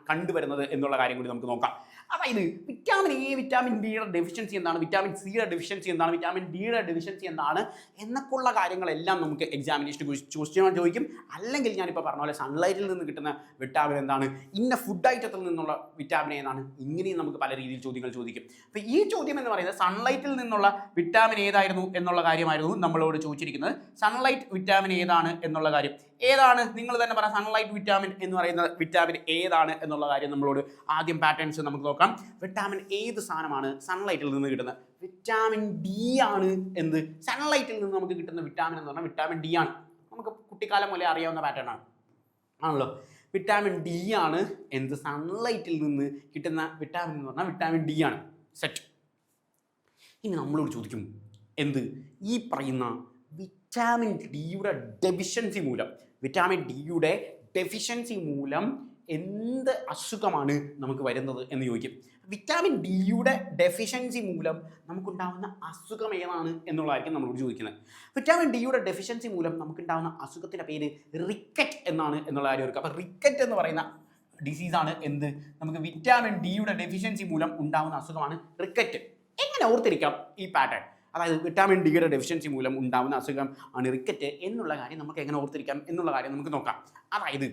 കണ്ടുവരുന്നത് എന്നുള്ള കാര്യം കൂടി നമുക്ക് നോക്കാം. അതായത് വിറ്റാമിൻ A, വിറ്റാമിൻ Bയുടെ ഡെഫിഷ്യൻസി എന്താണ്, വിറ്റാമിൻ Cയുടെ ഡെഫിഷ്യൻസി എന്താണ്, വിറ്റാമിൻ Dയുടെ ഡെഫിഷ്യൻസി എന്താണ് എന്നൊക്കെയുള്ള കാര്യങ്ങളെല്ലാം നമുക്ക് എക്സാമിനേഷൻ ക്വസ്റ്റ്യൻ ചോദിക്കും. അല്ലെങ്കിൽ ഞാനിപ്പോൾ പറഞ്ഞ പോലെ സൺലൈറ്റിൽ നിന്ന് കിട്ടുന്ന വിറ്റാമിൻ എന്താണ്, ഇന്ന ഫുഡ് ഐറ്റത്തിൽ നിന്നുള്ള വിറ്റാമിൻ ഏതാണ്, ഇങ്ങനെയും നമുക്ക് പല രീതിയിൽ ചോദ്യങ്ങൾ ചോദിക്കും. അപ്പോൾ ഈ ചോദ്യം എന്ന് പറയുന്നത് സൺലൈറ്റിൽ നിന്നുള്ള വിറ്റാമിൻ ഏതായിരുന്നു എന്നുള്ള കാര്യമായിരുന്നു നമ്മളോട് ചോദിച്ചിരിക്കുന്നത്. സൺലൈറ്റ് വിറ്റാമിൻ ഏതാണ് എന്നുള്ള കാര്യം ഏതാണ് നിങ്ങൾ തന്നെ പറയാം. സൺലൈറ്റ് വിറ്റാമിൻ എന്ന് പറയുന്ന വിറ്റാമിൻ ഏതാണ് എന്നുള്ള കാര്യം നമ്മളോട് ആദ്യം പാറ്റേൺസ് നമുക്ക് നോക്കാം. വിറ്റാമിൻ ഏത് സാധനമാണ് സൺലൈറ്റിൽ നിന്ന് കിട്ടുന്നത്? വിറ്റാമിൻ D ആണ്. സൺലൈറ്റിൽ നിന്ന് നമുക്ക് കിട്ടുന്ന വിറ്റാമിൻ എന്ന് പറഞ്ഞാൽ വിറ്റാമിൻ D ആണ്. നമുക്ക് കുട്ടിക്കാലം പോലെ അറിയാവുന്ന പാറ്റേൺ ആണല്ലോ. വിറ്റാമിൻ ഡി ആണ് എന്ത് സൺലൈറ്റിൽ നിന്ന് കിട്ടുന്ന വിറ്റാമിൻ എന്ന് പറഞ്ഞാൽ വിറ്റാമിൻ ഡി ആണ്. സെറ്റ്. ഇനി നമ്മളോട് ചോദിക്കും എന്ത് ഈ പറയുന്ന വിറ്റാമിൻ ഡിയുടെ ഡെഫിഷ്യൻസി മൂലം എന്ത് അസുഖമാണ് നമുക്ക് വരുന്നത് എന്ന് ചോദിക്കും. വിറ്റാമിൻ ഡിയുടെ ഡെഫിഷ്യൻസി മൂലം നമുക്കുണ്ടാകുന്ന അസുഖം ഏതാണ് എന്നുള്ളതായിരിക്കും നമ്മളോട് ചോദിക്കുന്നത്. വിറ്റാമിൻ ഡിയുടെ ഡെഫിഷ്യൻസി മൂലം നമുക്കുണ്ടാകുന്ന അസുഖത്തിൻ്റെ പേര് റിക്കറ്റ് എന്നാണ് എന്നുള്ള കാര്യം ഓർക്കുക. അപ്പോൾ റിക്കറ്റ് എന്ന് പറയുന്ന ഡിസീസാണ് എന്ത് നമുക്ക് വിറ്റാമിൻ ഡിയുടെ ഡെഫിഷ്യൻസി മൂലം ഉണ്ടാകുന്ന അസുഖമാണ് റിക്കറ്റ്. എങ്ങനെ ഓർത്തിരിക്കാം ഈ പാറ്റേൺ? അതായത് വിറ്റാമിൻ ഡിയുടെ ഡെഫിഷ്യൻസി മൂലം ഉണ്ടാകുന്ന അസുഖം ആണ് റിക്കറ്റ് എന്നുള്ള കാര്യം നമുക്ക് എങ്ങനെ ഓർത്തിരിക്കാം എന്നുള്ള കാര്യം നമുക്ക് നോക്കാം. അതായത്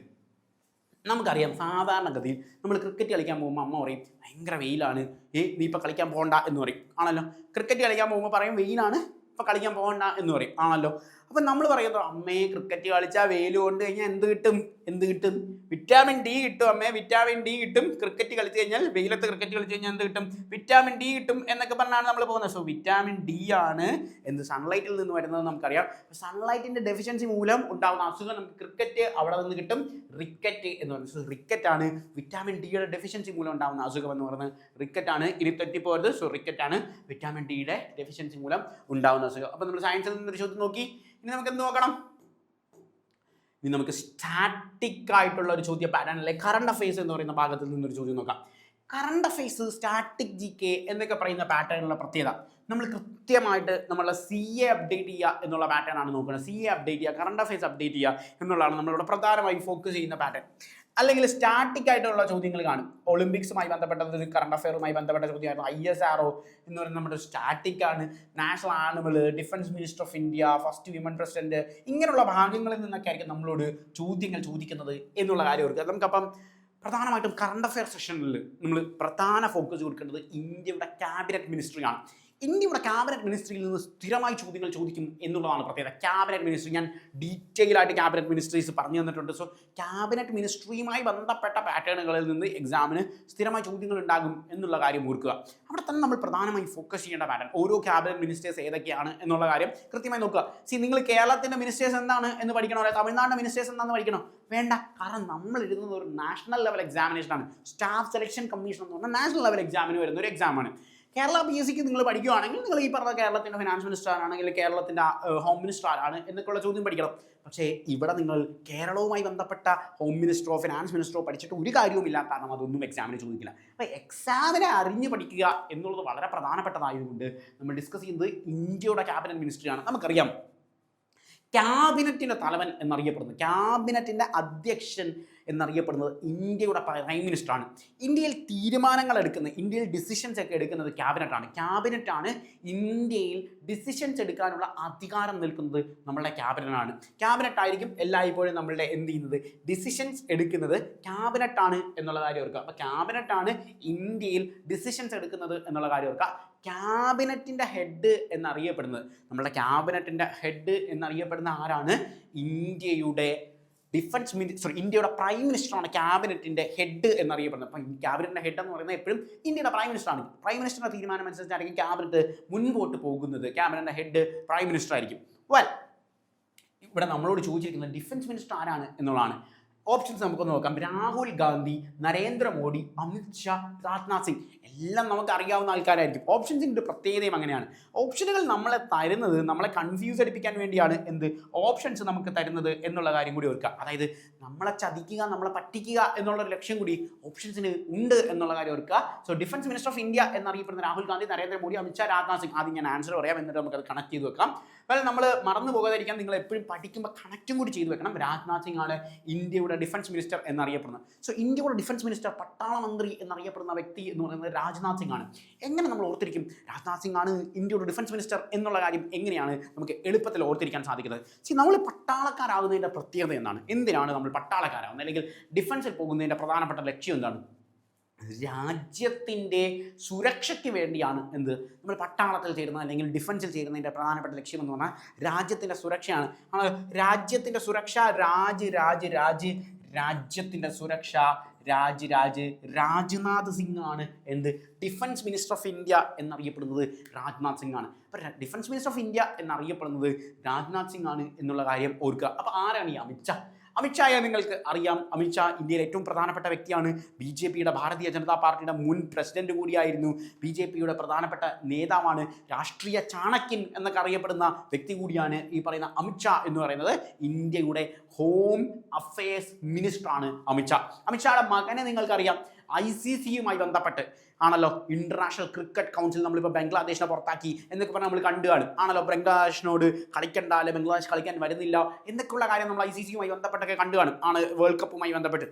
നമുക്കറിയാം സാധാരണഗതിയിൽ നമ്മൾ ക്രിക്കറ്റ് കളിക്കാൻ പോകുമ്പോൾ അമ്മ പറയും ഭയങ്കര വെയിലാണ്, നീ ഇപ്പോൾ കളിക്കാൻ പോകണ്ട എന്ന് പറയും ആണല്ലോ. ക്രിക്കറ്റ് കളിക്കാൻ പോകുമ്പോൾ പറയും വെയിലാണ്, ഇപ്പോൾ കളിക്കാൻ പോകണ്ട എന്ന് പറയും ആണല്ലോ. അപ്പം നമ്മൾ പറയുന്നത് അമ്മയെ ക്രിക്കറ്റ് കളിച്ചാൽ വെയിൽ കൊണ്ട് കഴിഞ്ഞാൽ എന്ത് കിട്ടും? വിറ്റാമിൻ ഡി കിട്ടും അമ്മയെ, വിറ്റാമിൻ ഡി കിട്ടും. ക്രിക്കറ്റ് കളിച്ച് കഴിഞ്ഞാൽ വെയിലത്ത് ക്രിക്കറ്റ് കളിച്ച് കഴിഞ്ഞാൽ എന്ത് കിട്ടും? വിറ്റാമിൻ ഡി കിട്ടും എന്നൊക്കെ പറഞ്ഞാണ് നമ്മൾ പോകുന്നത്. സോ വിറ്റാമിൻ ഡി ആണ് എന്ത് സൺലൈറ്റിൽ നിന്ന് വരുന്നത് നമുക്കറിയാം. സൺലൈറ്റിൻ്റെ ഡെഫിഷ്യൻസി മൂലം ഉണ്ടാകുന്ന അസുഖം നമുക്ക് ക്രിക്കറ്റ് അവിടെ നിന്ന് കിട്ടും റിക്കറ്റ് എന്ന് പറയുന്നത്. സോ റിക്കറ്റ് ആണ് വിറ്റാമിൻ ഡിയുടെ ഡെഫിഷ്യൻസി മൂലം ഉണ്ടാകുന്ന അസുഖം എന്ന് പറയുന്നത് റിക്കറ്റ് ആണ്. ഇനി തെറ്റിപ്പോകരുത്. സോ റിക്കറ്റ് ആണ് വിറ്റാമിൻ ഡിയുടെ ഡെഫിഷ്യൻസി മൂലം ഉണ്ടാകുന്ന അസുഖം. അപ്പോൾ നമ്മൾ സയൻസിൽ നിന്നൊരു ചോദ്യം നോക്കി. ഇനി നമുക്ക് എന്ത് നോക്കണം? ഇനി നമുക്ക് സ്റ്റാറ്റിക് ആയിട്ടുള്ള ഒരു ചോദ്യ പാറ്റേൺ അല്ലെ കറണ്ട് അഫയേഴ്സ് എന്ന് പറയുന്ന ഭാഗത്തിൽ നിന്നൊരു ചോദ്യം നോക്കാം. കറണ്ട് അഫയേഴ്സ്, സ്റ്റാറ്റിക് GK എന്നൊക്കെ പറയുന്ന പാറ്റേണിലുള്ള പ്രത്യേകത നമ്മൾ കൃത്യമായിട്ട് നമ്മളെ CA അപ്ഡേറ്റ് ചെയ്യുക എന്നുള്ള പാറ്റേൺ ആണ് നോക്കുന്നത്. CA അപ്ഡേറ്റ് ചെയ്യുക, കറണ്ട് അഫയേഴ്സ് അപ്ഡേറ്റ് ചെയ്യുക എന്നുള്ളതാണ് നമ്മളിവിടെ പ്രധാനമായി ഫോക്കസ് ചെയ്യുന്ന പാറ്റേൺ. അല്ലെങ്കിൽ സ്റ്റാറ്റിക് ആയിട്ടുള്ള ചോദ്യങ്ങൾ കാണും. ഒളിമ്പിക്സുമായി ബന്ധപ്പെട്ടത് കറണ്ട് അഫെയറുമായി ബന്ധപ്പെട്ട ചോദ്യമായിരുന്നു. ISRO എന്ന് പറയുന്നത് നമ്മുടെ സ്റ്റാറ്റിക് ആണ്. National animal, defence minister of India, first women president, ഇങ്ങനെയുള്ള ഭാഗങ്ങളിൽ നിന്നൊക്കെ ആയിരിക്കും നമ്മളോട് ചോദ്യങ്ങൾ ചോദിക്കുന്നത് എന്നുള്ള കാര്യം ഓർക്കുക. നമുക്കപ്പം പ്രധാനമായിട്ടും കറണ്ട് അഫെയർ സെഷനിൽ നമ്മൾ പ്രധാന ഫോക്കസ് കൊടുക്കേണ്ടത് ഇന്ത്യയുടെ ക്യാബിനറ്റ് മിനിസ്ട്രിയാണ്. ഇന്ത്യയുടെ ക്യാബിനറ്റ് മിനിസ്ട്രിയിൽ നിന്ന് സ്ഥിരമായി ചോദ്യങ്ങൾ ചോദിക്കും എന്നുള്ളതാണ് പ്രത്യേകത. ക്യാബിനറ്റ് മിനിസ്ട്രി ഞാൻ ഡീറ്റെയിൽ ആയിട്ട് ക്യാബിനറ്റ് മിനിസ്ട്രീസ് പറഞ്ഞു തന്നിട്ടുണ്ട്. സോ ക്യാബിനറ്റ് മിനിസ്ട്രിയുമായി ബന്ധപ്പെട്ട പാറ്റേണുകളിൽ നിന്ന് എക്സാമിന് സ്ഥിരമായി ചോദ്യങ്ങൾ ഉണ്ടാകും എന്നുള്ള കാര്യം ഓർക്കുക. അവിടെ തന്നെ നമ്മൾ പ്രധാനമായും ഫോക്കസ് ചെയ്യേണ്ട പാറ്റേൺ ഓരോ ക്യാബിനറ്റ് മിനിസ്റ്റേഴ്സ് ഏതൊക്കെയാണ് എന്നുള്ള കാര്യം കൃത്യമായി നോക്കുക. നിങ്ങൾ കേരളത്തിൻ്റെ മിനിസ്റ്റേഴ്സ് എന്താണ് എന്ന് പഠിക്കണോ, അല്ലെങ്കിൽ തമിഴ്നാടിൻ്റെ മിനിസ്റ്റേഴ്സ് എന്താണെന്ന് പഠിക്കണോ? വേണ്ട. കാരണം നമ്മൾ എഴുതുന്നത് ഒരു നാഷണൽ ലെവൽ എക്സാമിനേഷനാണ്. സ്റ്റാഫ് സെലക്ഷൻ കമ്മീഷൻ എന്ന് പറഞ്ഞാൽ നാഷണൽ ലെവൽ എക്സാമിന് വരുന്ന ഒരു എക്സാമാണ്. കേരള PSCക്ക് നിങ്ങൾ പഠിക്കുകയാണെങ്കിൽ നിങ്ങൾ ഈ പറഞ്ഞ കേരളത്തിൻ്റെ ഫിനാൻസ് മിനിസ്റ്റർ ആണെങ്കിൽ കേരളത്തിൻ്റെ ഹോം മിനിസ്റ്റർ ആരാണ് എന്നൊക്കെയുള്ള ചോദ്യം പഠിക്കണം. പക്ഷേ ഇവിടെ നിങ്ങൾ കേരളവുമായി ബന്ധപ്പെട്ട ഹോം മിനിസ്റ്ററോ ഫിനാൻസ് മിനിസ്റ്ററോ പഠിച്ചിട്ട് ഒരു കാര്യവുമില്ല. കാരണം അതൊന്നും എക്സാമിന് ചോദിക്കില്ല. അപ്പോൾ എക്സാമിനെ അറിഞ്ഞ് പഠിക്കുക എന്നുള്ളത് വളരെ പ്രധാനപ്പെട്ടതായതുകൊണ്ട് നമ്മൾ ഡിസ്കസ് ചെയ്യുന്നത് ഇന്ത്യയുടെ ക്യാബിനറ്റ് മിനിസ്ട്രിയാണ്. നമുക്കറിയാം ക്യാബിനറ്റിൻ്റെ തലവൻ എന്നറിയപ്പെടുന്നത്, ക്യാബിനറ്റിൻ്റെ അധ്യക്ഷൻ എന്നറിയപ്പെടുന്നത് ഇന്ത്യയുടെ പ്രൈം മിനിസ്റ്ററാണ്. ഇന്ത്യയിൽ തീരുമാനങ്ങൾ എടുക്കുന്നത്, ഇന്ത്യയിൽ ഡിസിഷൻസ് ഒക്കെ എടുക്കുന്നത് ക്യാബിനറ്റാണ്. ക്യാബിനറ്റാണ് ഇന്ത്യയിൽ ഡിസിഷൻസ് എടുക്കാനുള്ള അധികാരം നിൽക്കുന്നത് നമ്മളുടെ ക്യാബിനറ്റാണ്. ക്യാബിനറ്റായിരിക്കും എല്ലായ്പ്പോഴും നമ്മളുടെ എന്ത് ചെയ്യുന്നത്, ഡിസിഷൻസ് എടുക്കുന്നത് ക്യാബിനറ്റാണ് എന്നുള്ള കാര്യം ഓർക്കുക. അപ്പോൾ ക്യാബിനറ്റാണ് ഇന്ത്യയിൽ ഡിസിഷൻസ് എടുക്കുന്നത് എന്നുള്ള കാര്യം ഓർക്കുക. ക്യാബിനറ്റിൻ്റെ ഹെഡ് എന്നറിയപ്പെടുന്നത്, നമ്മുടെ ക്യാബിനറ്റിൻ്റെ ഹെഡ് എന്നറിയപ്പെടുന്ന ആരാണ്? ഇന്ത്യയുടെ ഡിഫൻസ് മിനിസ്റ്റർ, ഇന്ത്യയുടെ പ്രൈം മിനിസ്റ്ററാണ് ക്യാബിനറ്റിൻ്റെ ഹെഡ് എന്നറിയപ്പെടുന്നത്. അപ്പം ക്യാബിനറ്റിൻ്റെ ഹെഡ് എന്ന് പറയുന്നത് എപ്പോഴും ഇന്ത്യയുടെ പ്രൈം മിനിസ്റ്ററാണ്. പ്രൈം മിനിസ്റ്ററുടെ തീരുമാനം അനുസരിച്ചായിരിക്കും ക്യാബിനറ്റ് മുൻപോട്ട് പോകുന്നത്. ക്യാബിനറ്റിൻ്റെ ഹെഡ് പ്രൈം മിനിസ്റ്റർ ആയിരിക്കും. ഇവിടെ നമ്മളോട് ചോദിച്ചിരിക്കുന്നത് ഡിഫൻസ് മിനിസ്റ്റർ ആരാണ് എന്നുള്ളതാണ്. ഓപ്ഷൻസ് നമുക്ക് നോക്കാം. രാഹുൽ ഗാന്ധി, നരേന്ദ്രമോദി, അമിത് ഷാ, രാജ്നാഥ് സിംഗ്, എല്ലാം നമുക്ക് അറിയാവുന്ന ആൾക്കാരായിരിക്കും. ഓപ്ഷൻസിൻ്റെ പ്രത്യേകതയും അങ്ങനെയാണ്. ഓപ്ഷനുകൾ നമ്മളെ തരുന്നത് നമ്മളെ കൺഫ്യൂസ് അടിപ്പിക്കാൻ വേണ്ടിയാണ് ഓപ്ഷൻസ് നമുക്ക് തരുന്നത് എന്നുള്ള കാര്യം കൂടി ഓർക്കുക. അതായത് നമ്മളെ ചതിക്കുക, നമ്മളെ പറ്റിക്കുക എന്നുള്ളൊരു ലക്ഷ്യം കൂടി ഓപ്ഷൻസിന് ഉണ്ട് എന്നുള്ള കാര്യം ഓർക്കുക. So defence minister of India എന്നറിയപ്പെടുന്ന രാഹുൽ ഗാന്ധി, നരേന്ദ്രമോദി, അമിത് ഷാ, രാജ്നാഥ് സിംഗ്. ആദ്യം ഞാൻ ആൻസർ പറയാം, എന്നിട്ട് നമുക്കത് കണക്ട് ചെയ്ത് വെക്കാം. നമ്മൾ മറന്നു പോകാതിരിക്കാൻ നിങ്ങൾ എപ്പോഴും പഠിക്കുമ്പോൾ കണക്റ്റും കൂടി ചെയ്ത് വെക്കണം. രാജ്നാഥ് സിംഗ് ആണ് ഇന്ത്യയുടെ ഡിഫൻസ് മിനിസ്റ്റർ എന്നറിയപ്പെടുന്നത്. സോ ഇന്ത്യയുടെ ഡിഫൻസ് മിനിസ്റ്റർ, പട്ടാള മന്ത്രി എന്നറിയപ്പെടുന്ന വ്യക്തി എന്ന് പറയുന്നത് രാജ്നാഥ് സിംഗ് ആണ്. എങ്ങനെ നമ്മൾ ഓർത്തിരിക്കും രാജ്നാഥ് സിംഗ് ആണ് ഇന്ത്യയുടെ ഡിഫൻസ് മിനിസ്റ്റർ എന്നുള്ള കാര്യം? എങ്ങനെയാണ് നമുക്ക് എളുപ്പത്തിൽ ഓർത്തിരിക്കാൻ സാധിക്കുന്നത്? നമ്മൾ പട്ടാളക്കാരാകുന്നതിൻ്റെ പ്രത്യേകത എന്താണ്? എന്തിനാണ് നമ്മൾ പട്ടാളക്കാരാകുന്നത്, അല്ലെങ്കിൽ ഡിഫൻസിൽ പോകുന്നതിൻ്റെ പ്രധാനപ്പെട്ട ലക്ഷ്യം എന്താണ്? രാജ്യത്തിൻ്റെ സുരക്ഷയ്ക്ക് വേണ്ടിയാണ് നമ്മൾ പട്ടാളത്തിൽ ചേരുന്നത് അല്ലെങ്കിൽ ഡിഫൻസിൽ ചേരുന്നതിൻ്റെ പ്രധാനപ്പെട്ട ലക്ഷ്യം എന്ന് പറഞ്ഞാൽ രാജ്യത്തിൻ്റെ സുരക്ഷയാണ്. രാജ്യത്തിൻ്റെ സുരക്ഷ, രാജ്യത്തിൻ്റെ സുരക്ഷ, രാജ്നാഥ് സിംഗ് ആണ് ഡിഫൻസ് മിനിസ്റ്റർ ഓഫ് ഇന്ത്യ എന്നറിയപ്പെടുന്നത് രാജ്നാഥ് സിംഗ് ആണ്. അപ്പോൾ ഡിഫൻസ് മിനിസ്റ്റർ ഓഫ് ഇന്ത്യ എന്നറിയപ്പെടുന്നത് രാജ്നാഥ് സിംഗ് ആണ് എന്നുള്ള കാര്യം ഓർക്കുക. അപ്പോൾ ആരാണ് ഈ അമിത് ഷാ? അമിത്ഷായെ നിങ്ങൾക്ക് അറിയാം. അമിത്ഷാ ഇന്ത്യയിലെ ഏറ്റവും പ്രധാനപ്പെട്ട വ്യക്തിയാണ്. BJPയുടെ ഭാരതീയ ജനതാ പാർട്ടിയുടെ മുൻ പ്രസിഡന്റ് കൂടിയായിരുന്നു. BJPയുടെ പ്രധാനപ്പെട്ട നേതാവാണ്. രാഷ്ട്രീയ ചാണക്യൻ എന്നൊക്കെ അറിയപ്പെടുന്ന വ്യക്തി കൂടിയാണ് ഈ പറയുന്ന അമിത്ഷാ എന്ന് പറയുന്നത്. ഇന്ത്യയുടെ ഹോം അഫയേഴ്സ് മിനിസ്റ്ററാണ് അമിത്ഷാ. അമിത്ഷായുടെ മകനെ നിങ്ങൾക്കറിയാം. ICCയുമായി ബന്ധപ്പെട്ട് ആണല്ലോ ഇന്റർനാഷണൽ ക്രിക്കറ്റ് കൗൺസിൽ നമ്മളിപ്പോൾ ബംഗ്ലാദേശിനെ പുറത്താക്കി എന്നൊക്കെ പറഞ്ഞാൽ നമ്മൾ കണ്ടു കാണും. ആണല്ലോ ബംഗ്ലാദേശിനോട് കളിക്കണ്ട, അല്ലെ ബംഗ്ലാദേശ് കളിക്കാൻ വരുന്നില്ല എന്നൊക്കെയുള്ള കാര്യം നമ്മൾ ICCയുമായി ബന്ധപ്പെട്ടൊക്കെ കണ്ടു കാണും. ആണ് വേൾഡ് കപ്പുമായി ബന്ധപ്പെട്ട്.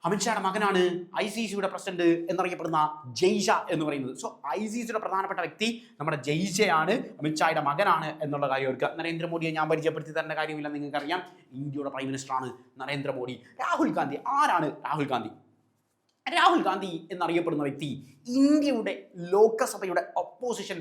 അമിത്ഷായുടെ മകനാണ് ICCയുടെ പ്രസിഡന്റ് എന്നറിയപ്പെടുന്ന ജയ്ഷ എന്ന് പറയുന്നത്. സോ ICCയുടെ പ്രധാനപ്പെട്ട വ്യക്തി നമ്മുടെ ജയ്ഷയാണ്, അമിത്ഷായുടെ മകനാണ് എന്നുള്ള കാര്യം ഓർക്കുക. നരേന്ദ്രമോദിയെ ഞാൻ പരിചയപ്പെടുത്തി തരേണ്ട കാര്യമില്ല, നിങ്ങൾക്കറിയാം. ഇന്ത്യയുടെ പ്രൈം മിനിസ്റ്ററാണ് നരേന്ദ്രമോദി. രാഹുൽ ഗാന്ധി ആരാണ്? രാഹുൽ ഗാന്ധി എന്നറിയപ്പെടുന്ന വ്യക്തി ഇന്ത്യയുടെ ലോകസഭയുടെ ഒപ്പോസിഷൻ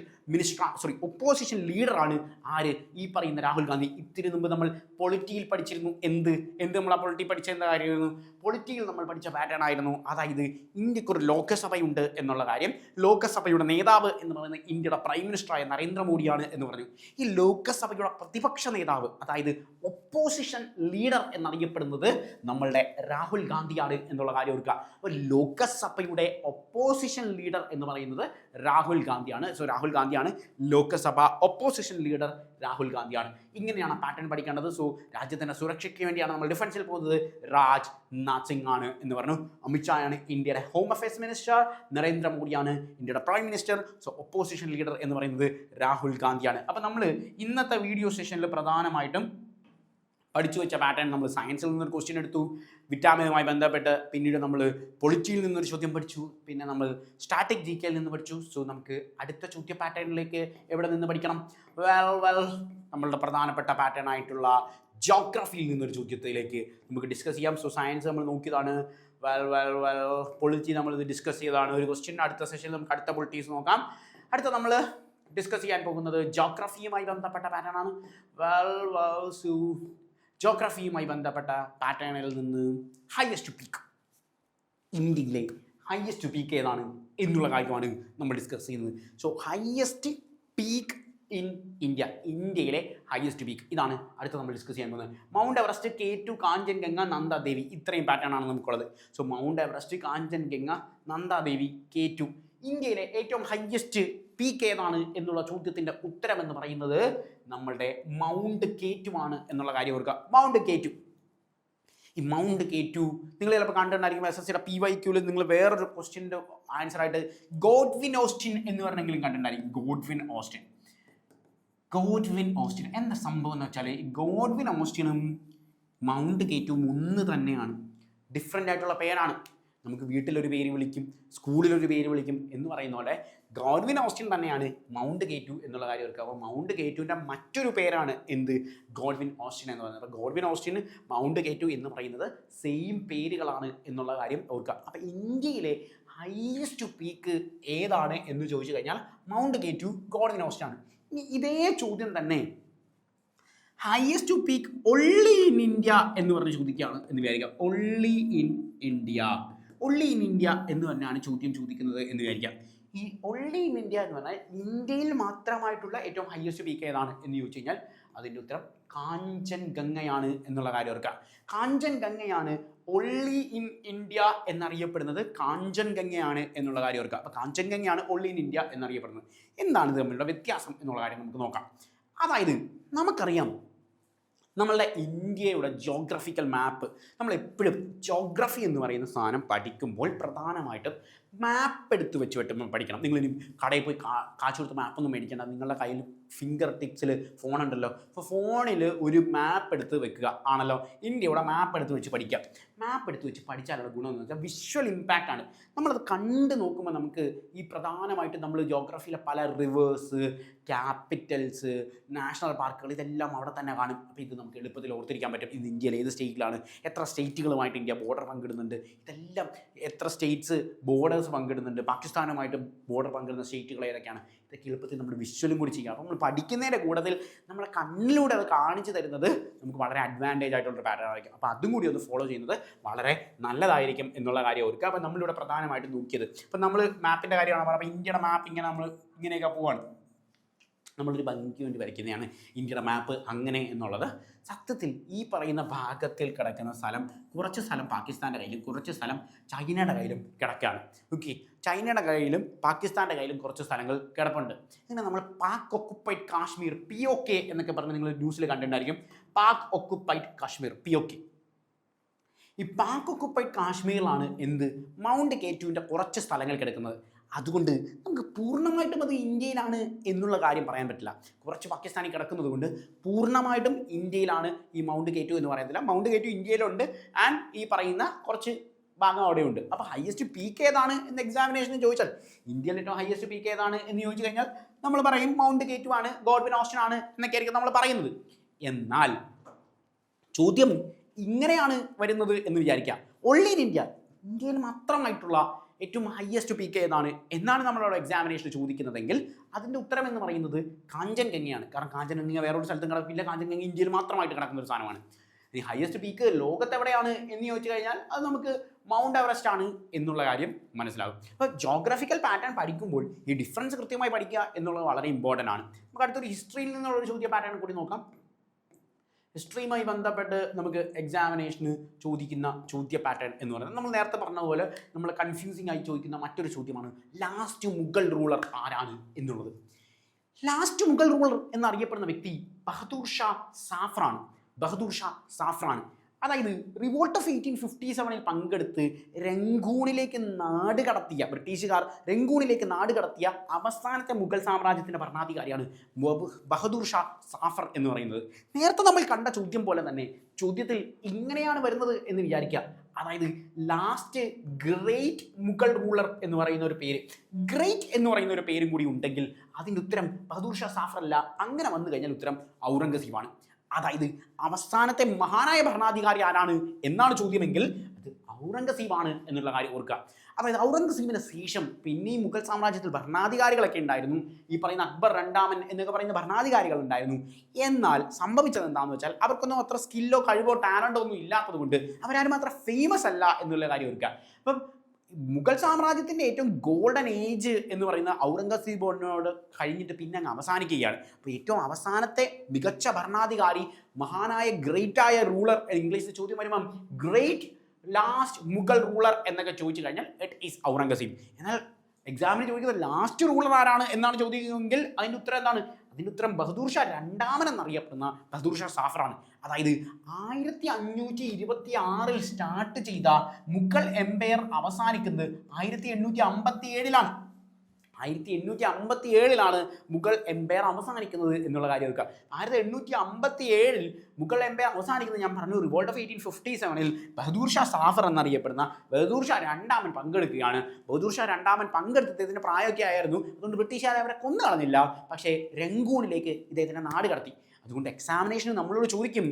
ലീഡറാണ്. ആര്? ഈ പറയുന്ന രാഹുൽ ഗാന്ധി. ഇത്തിരി മുമ്പ് നമ്മൾ പൊളിറ്റിയിൽ പഠിച്ചിരുന്നു. എന്ത് നമ്മൾ ആ പൊളിറ്റി പഠിച്ചെന്ത കാര്യമായിരുന്നു? പൊളിറ്റിയിൽ നമ്മൾ പഠിച്ച പാറ്റേൺ ആയിരുന്നു. അതായത് ഇന്ത്യക്കൊരു ലോകസഭയുണ്ട് എന്നുള്ള കാര്യം. ലോകസഭയുടെ നേതാവ് എന്ന് പറയുന്നത് ഇന്ത്യയുടെ പ്രൈം മിനിസ്റ്ററായ നരേന്ദ്രമോദിയാണ് എന്ന് പറഞ്ഞു. ഈ ലോകസഭയുടെ പ്രതിപക്ഷ നേതാവ്, അതായത് ഒപ്പോസിഷൻ ലീഡർ എന്നറിയപ്പെടുന്നത് നമ്മളുടെ രാഹുൽ ഗാന്ധിയാണ് എന്നുള്ള കാര്യം ഓർക്കുക. അപ്പോൾ ലോകസഭയുടെ ഒപ്പോസിഷൻ ലീഡർ എന്ന് പറയുന്നത് രാഹുൽ ഗാന്ധിയാണ്. സോ രാഹുൽ ഗാന്ധിയാണ് ലോകസഭ ഒപ്പോസിഷൻ ലീഡർ. രാഹുൽ ഗാന്ധിയാണ്. ഇങ്ങനെയാണ് പാറ്റേൺ പഠിക്കേണ്ടത്. സോ രാജ്യത്തിൻ്റെ സുരക്ഷയ്ക്ക് വേണ്ടിയാണ് നമ്മൾ ഡിഫൻസിൽ പോകുന്നത്. രാജ്നാഥ് സിംഗ് ആണ് എന്ന് പറഞ്ഞു. അമിത്ഷായാണ് ഇന്ത്യയുടെ ഹോം അഫയേഴ്സ് മിനിസ്റ്റർ. നരേന്ദ്രമോദിയാണ് ഇന്ത്യയുടെ prime minister. So opposition leader എന്ന് പറയുന്നത് രാഹുൽ ഗാന്ധിയാണ്. അപ്പം നമ്മൾ ഇന്നത്തെ വീഡിയോ സെഷനിൽ പ്രധാനമായിട്ടും പഠിച്ചു വെച്ച പാറ്റേൺ, നമ്മൾ സയൻസിൽ നിന്നൊരു ക്വസ്റ്റ്യൻ എടുത്തു, വിറ്റാമിനുമായി ബന്ധപ്പെട്ട്. പിന്നീട് നമ്മൾ പൊളിറ്റിയിൽ നിന്നൊരു ചോദ്യം പഠിച്ചു. പിന്നെ നമ്മൾ സ്റ്റാറ്റിക് GKയിൽ നിന്ന് പഠിച്ചു. സോ നമുക്ക് അടുത്ത ചോദ്യ പാറ്റേണിലേക്ക് എവിടെ നിന്ന് പഠിക്കണം? നമ്മളുടെ പ്രധാനപ്പെട്ട പാറ്റേൺ ആയിട്ടുള്ള ജോഗ്രഫിയിൽ നിന്നൊരു ചോദ്യത്തിലേക്ക് നമുക്ക് ഡിസ്കസ് ചെയ്യാം. സോ സയൻസ് നമ്മൾ നോക്കിയതാണ്. പൊളിറ്റി നമ്മളിത് ഡിസ്കസ് ചെയ്തതാണ്. ഒരു ക്വസ്റ്റ്യൻ അടുത്ത സെഷനിൽ നമുക്ക് അടുത്ത പൊളിറ്റീസ് നോക്കാം. അടുത്ത നമ്മൾ ഡിസ്കസ് ചെയ്യാൻ പോകുന്നത് ജോഗ്രഫിയുമായി ബന്ധപ്പെട്ട പാറ്റേൺ ആണ്. ജോഗ്രഫിയുമായി ബന്ധപ്പെട്ട പാറ്റേണിൽ നിന്ന് ഹയസ്റ്റ് പീക്ക്, ഇന്ത്യയിലെ ഹയസ്റ്റ് പീക്ക് ഏതാണ് എന്നുള്ള കാര്യമാണ് നമ്മൾ ഡിസ്കസ് ചെയ്യുന്നത്. So highest peak in India, ഇന്ത്യയിലെ ഹയസ്റ്റ് പീക്ക് ഇതാണ് അടുത്ത നമ്മൾ ഡിസ്കസ് ചെയ്യാൻ പോകുന്നത്. Mount Everest, K2, Kanchenjunga, Nandadevi. ഇത്രയും പാറ്റേൺ ആണ് നമുക്കുള്ളത്. So mount Everest, Kanchenjunga, Nandadevi, K2. ഇന്ത്യയിലെ ഏറ്റവും ഹയസ്റ്റ് പീക്ക് ഏതാണ് എന്നുള്ള ചോദ്യത്തിൻ്റെ ഉത്തരം എന്ന് പറയുന്നത് നമ്മളുടെ മൗണ്ട് K2 ആണ് എന്നുള്ള കാര്യം ഓർക്കുക. Mount K2. ഈ മൗണ്ട് K2 നിങ്ങൾ ചിലപ്പോൾ കണ്ടിട്ടുണ്ടായിരിക്കും. SSCയുടെ PYQയിൽ നിങ്ങൾ വേറൊരു ക്വസ്റ്റ്യൻ്റെ ആൻസർ ആയിട്ട് ഗോഡ്വിൻ ഓസ്റ്റിൻ എന്ന് പറഞ്ഞെങ്കിലും കണ്ടിട്ടുണ്ടായിരിക്കും. ഗോഡ്വിൻ ഓസ്റ്റിൻ എന്താ സംഭവം എന്ന് വെച്ചാൽ, ഗോഡ്വിൻ ഓസ്റ്റിനും മൗണ്ട് K2 ഒന്ന് തന്നെയാണ്. ഡിഫറെൻ്റ് ആയിട്ടുള്ള പേരാണ്. നമുക്ക് വീട്ടിലൊരു പേര് വിളിക്കും, സ്കൂളിലൊരു പേര് വിളിക്കും എന്ന് പറയുന്ന പോലെ ഗോഡ്വിൻ ഓസ്റ്റിൻ തന്നെയാണ് മൗണ്ട് K2 എന്നുള്ള കാര്യം ഓർക്കുക. അപ്പോൾ മൗണ്ട് K2ൻ്റെ മറ്റൊരു പേരാണ് എന്ത്? ഗോഡ്വിൻ ഓസ്റ്റിൻ എന്ന് പറയുന്നത്. അപ്പോൾ ഗോഡ്വിൻ ഓസ്റ്റിന് മൗണ്ട് K2 എന്ന് പറയുന്നത് സെയിം പേരുകളാണ് എന്നുള്ള കാര്യം ഓർക്കുക. അപ്പോൾ ഇന്ത്യയിലെ ഹയസ്റ്റ് പീക്ക് ഏതാണ് എന്ന് ചോദിച്ചു കഴിഞ്ഞാൽ മൗണ്ട് K2, ഗോഡ്വിൻ ഓസ്റ്റിൻ ആണ്. ഇനി ഇതേ ചോദ്യം തന്നെ highest peak only in India എന്ന് പറഞ്ഞ് ചോദിക്കുകയാണ് എന്ന് വിചാരിക്കാം. ഒൺലി ഇൻ ഇന്ത്യ എന്ന് തന്നെയാണ് ചോദ്യം ചോദിക്കുന്നത് എന്ന് വിചാരിക്കാം. ഈ ഒൺലി ഇൻ ഇന്ത്യ എന്ന് പറഞ്ഞാൽ ഇന്ത്യയിൽ മാത്രമായിട്ടുള്ള ഏറ്റവും ഹയസ്റ്റ് പീക്ക് ഏതാണ് എന്ന് ചോദിച്ചു കഴിഞ്ഞാൽ അതിൻ്റെ ഉത്തരം കാഞ്ചൻഗംഗയാണ് എന്നുള്ള കാര്യം ഓർക്കുക. കാഞ്ചൻഗംഗയാണ് ഒൺലി ഇൻ ഇന്ത്യ എന്നറിയപ്പെടുന്നത്. കാഞ്ചൻഗംഗയാണ് എന്നുള്ള കാര്യം ഓർക്കുക. അപ്പോൾ കാഞ്ചൻഗംഗയാണ് ഒൺലി ഇൻ ഇന്ത്യ എന്നറിയപ്പെടുന്നത്. എന്താണ് ഇത് തമ്മിലുള്ള വ്യത്യാസം എന്നുള്ള കാര്യം നമുക്ക് നോക്കാം. അതായത് നമുക്കറിയാം നമ്മളുടെ ഇന്ത്യയുടെ ജോഗ്രഫിക്കൽ മാപ്പ്, നമ്മളെപ്പോഴും ജോഗ്രഫി എന്ന് പറയുന്ന സാധനം പഠിക്കുമ്പോൾ പ്രധാനമായിട്ടും മാപ്പ് എടുത്ത് വെച്ച് പഠിക്കണം. നിങ്ങളിനി കടയിൽ പോയി കാശ് കൊടുത്ത് മാപ്പൊന്നും മേടിക്കേണ്ട. നിങ്ങളുടെ കയ്യിൽ ഫിംഗർ ടിപ്സിൽ ഫോണുണ്ടല്ലോ. അപ്പോൾ ഫോണിൽ ഒരു മാപ്പ് എടുത്ത് വെക്കുക ആണല്ലോ. ഇന്ത്യയുടെ മാപ്പ് എടുത്ത് വെച്ച് പഠിക്കുക. മാപ്പ് എടുത്ത് വെച്ച് പഠിച്ചാലുള്ള ഗുണം എന്ന് വെച്ചാൽ വിഷ്വൽ ഇമ്പാക്റ്റ് ആണ്. നമ്മളത് കണ്ട് നോക്കുമ്പോൾ നമുക്ക് ഈ പ്രധാനമായിട്ടും നമ്മൾ ജോഗ്രഫിയിലെ പല റിവേഴ്സ്, ക്യാപിറ്റൽസ്, നാഷണൽ പാർക്കുകൾ ഇതെല്ലാം അവിടെ തന്നെ കാണും. അപ്പോൾ ഇത് നമുക്ക് എളുപ്പത്തിൽ ഓർത്തിരിക്കാൻ പറ്റും. ഇത് ഇന്ത്യയിൽ ഏത് സ്റ്റേറ്റിലാണ്, എത്ര സ്റ്റേറ്റുകളുമായിട്ട് ഇന്ത്യ ബോർഡർ പങ്കിടുന്നുണ്ട്, ഇതെല്ലാം എത്ര സ്റ്റേറ്റ്സ് ബോർഡേഴ്സ് പങ്കിടുന്നുണ്ട്, പാകിസ്ഥാനുമായിട്ട് ബോർഡർ പങ്കിടുന്ന സ്റ്റേറ്റുകൾ ഏതൊക്കെയാണ്, ഇതൊക്കെ എളുപ്പത്തിൽ നമ്മൾ വിഷ്വലും കൂടി ചെയ്യാം. അപ്പോൾ നമ്മൾ പഠിക്കുന്നതിൻ്റെ കൂട്ടത്തിൽ നമ്മളെ കണ്ണിലൂടെ അത് കാണിച്ചു തരുന്നത് നമുക്ക് വളരെ അഡ്വാൻറ്റേജ് ആയിട്ടുള്ള പാറ്റേൺ ആയിരിക്കും. അപ്പോൾ അതും കൂടി ഒന്ന് ഫോളോ ചെയ്യുന്നത് വളരെ നല്ലതായിരിക്കും എന്നുള്ള കാര്യം ഓർക്കുക. അപ്പോൾ നമ്മളിവിടെ പ്രധാനമായിട്ട് നോക്കിയത്, ഇപ്പം നമ്മൾ മാപ്പിൻ്റെ കാര്യമാണ് പറഞ്ഞത്. അപ്പോൾ ഇന്ത്യയുടെ മാപ്പ് ഇങ്ങനെ നമ്മൾ ഇങ്ങനെയൊക്കെ പോവാണ്. നമ്മളൊരു ഭംഗിക്ക് വേണ്ടി വരയ്ക്കുന്നതാണ് ഇന്ത്യയുടെ മാപ്പ് അങ്ങനെ എന്നുള്ളത്. സത്യത്തിൽ ഈ പറയുന്ന ഭാഗത്തിൽ കിടക്കുന്ന സ്ഥലം, കുറച്ച് സ്ഥലം പാകിസ്ഥാൻ്റെ കയ്യിലും കുറച്ച് സ്ഥലം ചൈനയുടെ കയ്യിലും കിടക്കുകയാണ്. ഓക്കെ, ചൈനയുടെ കയ്യിലും പാകിസ്ഥാൻ്റെ കയ്യിലും കുറച്ച് സ്ഥലങ്ങൾ കിടപ്പുണ്ട്. ഇങ്ങനെ നമ്മൾ പാക് ഒക്കുപ്പൈഡ് കാശ്മീർ POK എന്നൊക്കെ പറഞ്ഞ് നിങ്ങൾ ന്യൂസിൽ കണ്ടിട്ടുണ്ടായിരിക്കും. Pak occupied Kashmir POK. ഈ പാക് ഒക്കുപ്പൈഡ് കാശ്മീരിലാണ് മൗണ്ട് K2വിൻ്റെ കുറച്ച് സ്ഥലങ്ങൾ കിടക്കുന്നത്. അതുകൊണ്ട് നമുക്ക് പൂർണ്ണമായിട്ടും അത് ഇന്ത്യയിലാണ് എന്നുള്ള കാര്യം പറയാൻ പറ്റില്ല. കുറച്ച് പാകിസ്ഥാനിൽ കിടക്കുന്നത് കൊണ്ട് പൂർണ്ണമായിട്ടും ഇന്ത്യയിലാണ് ഈ മൗണ്ട് K2 എന്ന് പറയത്തില്ല. മൗണ്ട് K2 ഇന്ത്യയിലുണ്ട് ആൻഡ് ഈ പറയുന്ന കുറച്ച് ഭാഗം അവിടെയുണ്ട്. അപ്പോൾ ഹയസ്റ്റ് പീക്ക് ഏതാണ് എന്ന് എക്സാമിനേഷന് ചോദിച്ചാൽ, ഇന്ത്യയിൽ ഏറ്റവും ഹയസ്റ്റ് പീക്ക് ഏതാണ് എന്ന് ചോദിച്ചു കഴിഞ്ഞാൽ നമ്മൾ പറയും മൗണ്ട് K2 ആണ്, ഗോഡ്വിൻ ഓസ്റ്റൻ ആണ് എന്നൊക്കെ ആയിരിക്കും നമ്മൾ പറയുന്നത്. എന്നാൽ ചോദ്യം ഇങ്ങനെയാണ് വരുന്നത് എന്ന് വിചാരിക്കുക. ഓൺലി ഇൻ ഇന്ത്യയിൽ മാത്രമായിട്ടുള്ള ഏറ്റവും ഹയസ്റ്റ് പീക്ക് ഏതാണ് എന്നാണ് നമ്മളോട് എക്സാമിനേഷന് ചോദിക്കുന്നതെങ്കിൽ അതിൻ്റെ ഉത്തരം എന്ന് പറയുന്നത് കാഞ്ചൻഗംഗയാണ്. കാരണം കാഞ്ചൻഗംഗ വേറൊരു സ്ഥലത്തും കിടക്കില്ല. കാഞ്ചൻഗംഗ ഇന്ത്യയിൽ മാത്രമായിട്ട് കിടക്കുന്ന ഒരു സാധനമാണ്. ഈ ഹയസ്റ്റ് പീക്ക് ലോകത്തെവിടെയാണ് എന്ന് ചോദിച്ചു കഴിഞ്ഞാൽ അത് നമുക്ക് മൗണ്ട് എവറസ്റ്റ് ആണ് എന്നുള്ള കാര്യം മനസ്സിലാകും. അപ്പോൾ ജോഗ്രഫിക്കൽ പാറ്റേൺ പഠിക്കുമ്പോൾ ഈ ഡിഫറൻസ് കൃത്യമായി പഠിക്കുക എന്നുള്ളത് വളരെ ഇമ്പോർട്ടൻ്റ് ആണ്. നമുക്ക് അടുത്തൊരു ഹിസ്റ്ററിയിൽ നിന്നുള്ളൊരു ചോദ്യ പാറ്റേൺ കൂടി നോക്കാം. ഹിസ്റ്ററിയുമായി ബന്ധപ്പെട്ട് നമുക്ക് എക്സാമിനേഷന് ചോദിക്കുന്ന ചോദ്യ പാറ്റേൺ എന്ന് പറയുന്നത് നമ്മൾ നേരത്തെ പറഞ്ഞ പോലെ നമ്മൾ കൺഫ്യൂസിംഗ് ആയി ചോദിക്കുന്ന മറ്റൊരു ചോദ്യമാണ് ലാസ്റ്റ് മുഗൾ റൂളർ ആരാണ് എന്നുള്ളത്. ലാസ്റ്റ് മുഗൾ റൂളർ എന്നറിയപ്പെടുന്ന വ്യക്തി ബഹദൂർ ഷാ സാഫ്രാൻ. അതായത് റിവോൾട്ട് ഓഫ് 1857 പങ്കെടുത്ത് രംഗൂണിലേക്ക് നാട് കടത്തിയ ബ്രിട്ടീഷുകാർ അവസാനത്തെ മുഗൾ സാമ്രാജ്യത്തിൻ്റെ ഭരണാധികാരിയാണ് ബഹദൂർ ഷാ സാഫർ എന്ന് പറയുന്നത്. നേരത്തെ നമ്മൾ കണ്ട ചോദ്യം പോലെ തന്നെ ചോദ്യത്തിൽ ഇങ്ങനെയാണ് വരുന്നത് എന്ന് വിചാരിക്കുക. അതായത് ലാസ്റ്റ് ഗ്രേറ്റ് മുഗൾ റൂളർ എന്ന് പറയുന്ന ഒരു പേര്, ഗ്രേറ്റ് എന്ന് പറയുന്ന ഒരു പേരും കൂടി ഉണ്ടെങ്കിൽ അതിൻ്റെ ഉത്തരം ബഹദൂർ ഷാ സാഫർ അല്ല. അങ്ങനെ വന്നു കഴിഞ്ഞാൽ ഉത്തരം ഔറംഗസീബാണ്. അതായത് അവസാനത്തെ മഹാനായ ഭരണാധികാരി ആരാണ് എന്നാണ് ചോദ്യമെങ്കിൽ അത് ഔറംഗസീബാണ് എന്നുള്ള കാര്യം ഓർക്കുക. അതായത് ഔറംഗസീബിന് ശേഷം പിന്നെ ഈ മുഗൾ സാമ്രാജ്യത്തിൽ ഭരണാധികാരികളൊക്കെ ഉണ്ടായിരുന്നു. ഈ പറയുന്ന അക്ബർ രണ്ടാമൻ എന്നൊക്കെ പറയുന്ന ഭരണാധികാരികൾ ഉണ്ടായിരുന്നു. എന്നാൽ സംഭവിച്ചത് എന്താണെന്ന് വെച്ചാൽ അവർക്കൊന്നും അത്ര സ്കില്ലോ കഴിവോ ടാലൻറ്റോ ഒന്നും ഇല്ലാത്തത് കൊണ്ട് അവരാരും അത്ര ഫേമസ് അല്ല എന്നുള്ള കാര്യം ഓർക്കുക. അപ്പം മുഗൾ സാമ്രാജ്യത്തിൻ്റെ ഏറ്റവും ഗോൾഡൻ ഏജ് എന്ന് പറയുന്ന ഔറംഗസീബിനോട് കഴിഞ്ഞിട്ട് പിന്നെ അങ്ങ് അവസാനിക്കുകയാണ്. അപ്പോൾ ഏറ്റവും അവസാനത്തെ മികച്ച ഭരണാധികാരി, മഹാനായ ഗ്രേറ്റായ റൂളർ, ഇംഗ്ലീഷിൽ ചോദ്യം വരുമ്പം ഗ്രേറ്റ് ലാസ്റ്റ് മുഗൾ റൂളർ എന്നൊക്കെ ചോദിച്ചു കഴിഞ്ഞാൽ ഇറ്റ് ഈസ് ഔറംഗസീബ്. എന്നാൽ എക്സാമിന് ചോദിക്കുന്നത് ലാസ്റ്റ് റൂളർ ആരാണ് എന്നാണ് ചോദിക്കുന്നതെങ്കിൽ അതിൻ്റെ ഉത്തരം എന്താണ്? അതിൻ്റെ ഉത്തരം ബഹദൂർ ഷാ രണ്ടാമൻ എന്നറിയപ്പെടുന്ന ബഹദൂർ ഷാ സാഫറാണ്. അതായത് 1526 സ്റ്റാർട്ട് ചെയ്ത മുഗൾ എംപയർ അവസാനിക്കുന്നത് 1857 1857 മുഗൾ എംപയർ അവസാനിക്കുന്നത് എന്നുള്ള കാര്യം വെക്കുക. 1857 മുഗൾ എംപയർ അവസാനിക്കുന്നത് ഞാൻ പറഞ്ഞു റിവോൾട്ട് ഓഫ് 1857 ബഹദൂർ ഷാ സാഫർ എന്നറിയപ്പെടുന്ന ബഹദൂർ ഷാ രണ്ടാമൻ പങ്കെടുക്കുകയാണ്. ബഹദൂർ ഷാ രണ്ടാമൻ പങ്കെടുത്തത് ഇതിൻ്റെ പ്രായമൊക്കെ ആയിരുന്നു. അതുകൊണ്ട് ബ്രിട്ടീഷുകാർ അവരെ കൊന്നു കളഞ്ഞില്ല, പക്ഷേ രംഗൂണിലേക്ക് ഇദ്ദേഹത്തിൻ്റെ നാട് കടത്തി. അതുകൊണ്ട് എക്സാമിനേഷന് നമ്മളോട് ചോദിക്കും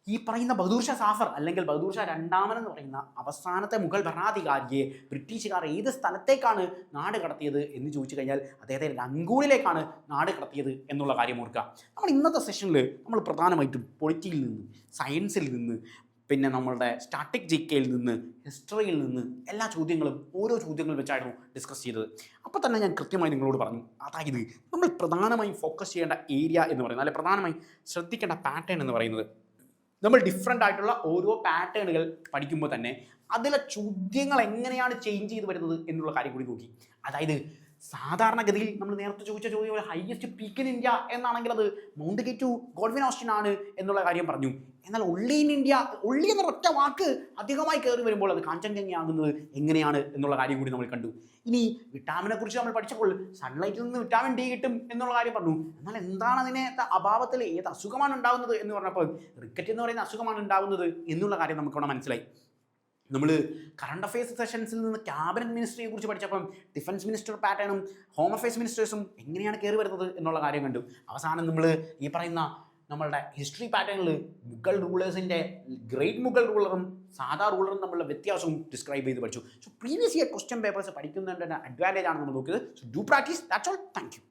ഈ പറയുന്ന ബഹദൂർ ഷാ സാഫർ അല്ലെങ്കിൽ ബഹദൂർ ഷാ രണ്ടാമൻ എന്ന് പറയുന്ന അവസാനത്തെ മുഗൾ ഭരണാധികാരിയെ ബ്രിട്ടീഷുകാർ ഏത് സ്ഥലത്തേക്കാണ് നാട് കടത്തിയത് എന്ന് ചോദിച്ചു കഴിഞ്ഞാൽ അദ്ദേഹത്തെ രംഗൂണിലേക്കാണ് നാട് കടത്തിയത് എന്നുള്ള കാര്യം ഓർക്കുക. നമ്മൾ ഇന്നത്തെ സെഷനിൽ നമ്മൾ പ്രധാനമായിട്ടും പൊളിറ്റിയിൽ നിന്ന്, സയൻസിൽ നിന്ന്, പിന്നെ നമ്മളുടെ സ്റ്റാറ്റിക് ജികെയിൽ നിന്ന്, ഹിസ്റ്ററിയിൽ നിന്ന് എല്ലാ ചോദ്യങ്ങളും ഓരോ ചോദ്യങ്ങൾ വെച്ചായിരുന്നു ഡിസ്കസ് ചെയ്തത്. അപ്പോൾ തന്നെ ഞാൻ കൃത്യമായി നിങ്ങളോട് പറഞ്ഞു, അതായത് നമ്മൾ പ്രധാനമായും ഫോക്കസ് ചെയ്യേണ്ട ഏരിയ എന്ന് പറയുന്നത്, അല്ലെങ്കിൽ പ്രധാനമായും ശ്രദ്ധിക്കേണ്ട പാറ്റേൺ എന്ന് പറയുന്നത്, നമ്മൾ ഡിഫറെൻ്റ് ആയിട്ടുള്ള ഓരോ പാറ്റേണുകൾ പഠിക്കുമ്പോൾ തന്നെ അതിലെ ചോദ്യങ്ങൾ എങ്ങനെയാണ് ചേഞ്ച് ചെയ്ത് വരുന്നത് എന്നുള്ള കാര്യം കൂടി നോക്കി. അതായത് സാധാരണഗതിയിൽ നമ്മൾ നേരത്തെ ചോദിച്ച ചോദ്യം ഹയസ്റ്റ് പീക്ക് ഇൻ ഇന്ത്യ എന്നാണെങ്കിൽ അത് മൗണ്ട് K2 ഗോഡ്വിൻ ഓസ്റ്റൻ ആണ് എന്നുള്ള കാര്യം പറഞ്ഞു. എന്നാൽ ഒള്ളി ഇൻ ഇന്ത്യ, ഒള്ളി എന്ന ഒറ്റ വാക്ക് അധികമായി കയറി വരുമ്പോൾ അത് കാഞ്ചൻജംഗ ആകുന്നത് എങ്ങനെയാണ് എന്നുള്ള കാര്യം കൂടി നമ്മൾ കണ്ടു. ഇനി വിറ്റാമിനെ കുറിച്ച് നമ്മൾ പഠിച്ചപ്പോൾ സൺലൈറ്റിൽ നിന്ന് വിറ്റാമിൻ D കിട്ടും എന്നുള്ള കാര്യം പറഞ്ഞു. എന്നാൽ എന്താണ് അതിനെ അഭാവത്തിൽ ഏത് അസുഖമാണ് ഉണ്ടാകുന്നത് എന്ന് പറഞ്ഞപ്പോൾ റിക്കറ്റ് എന്ന് പറയുന്ന അസുഖമാണ് ഉണ്ടാകുന്നത് എന്നുള്ള കാര്യം നമുക്കവിടെ മനസ്സിലായി. നമ്മൾ കറണ്ട് അഫയേഴ്സ് സെഷൻസിൽ നിന്ന് ക്യാബിനറ്റ് മിനിസ്റ്ററിയെ കുറിച്ച് പഠിച്ചപ്പം ഡിഫൻസ് മിനിസ്റ്റർ പാറ്റേണും ഹോം അഫയേഴ്സ് മിനിസ്റ്റേഴ്സും എങ്ങനെയാണ് കയറി വരുന്നത് എന്നുള്ള കാര്യം കണ്ടു. അവസാനം നമ്മൾ ഈ പറയുന്ന നമ്മളുടെ ഹിസ്റ്ററി പാറ്റേണിൽ മുഗൾ റൂളേഴ്സിൻ്റെ ഗ്രേറ്റ് മുഗൾ റൂളറും സാധാ റൂളറും തമ്മിലുള്ള വ്യത്യാസവും ഡിസ്ക്രൈബ് ചെയ്ത് പഠിച്ചു. So previous year question papers പഠിക്കുന്നതിൻ്റെ അഡ്വാൻറ്റേജ് ആണ് നമ്മൾ നോക്കിയത്. So do practice, that's all. Thank U.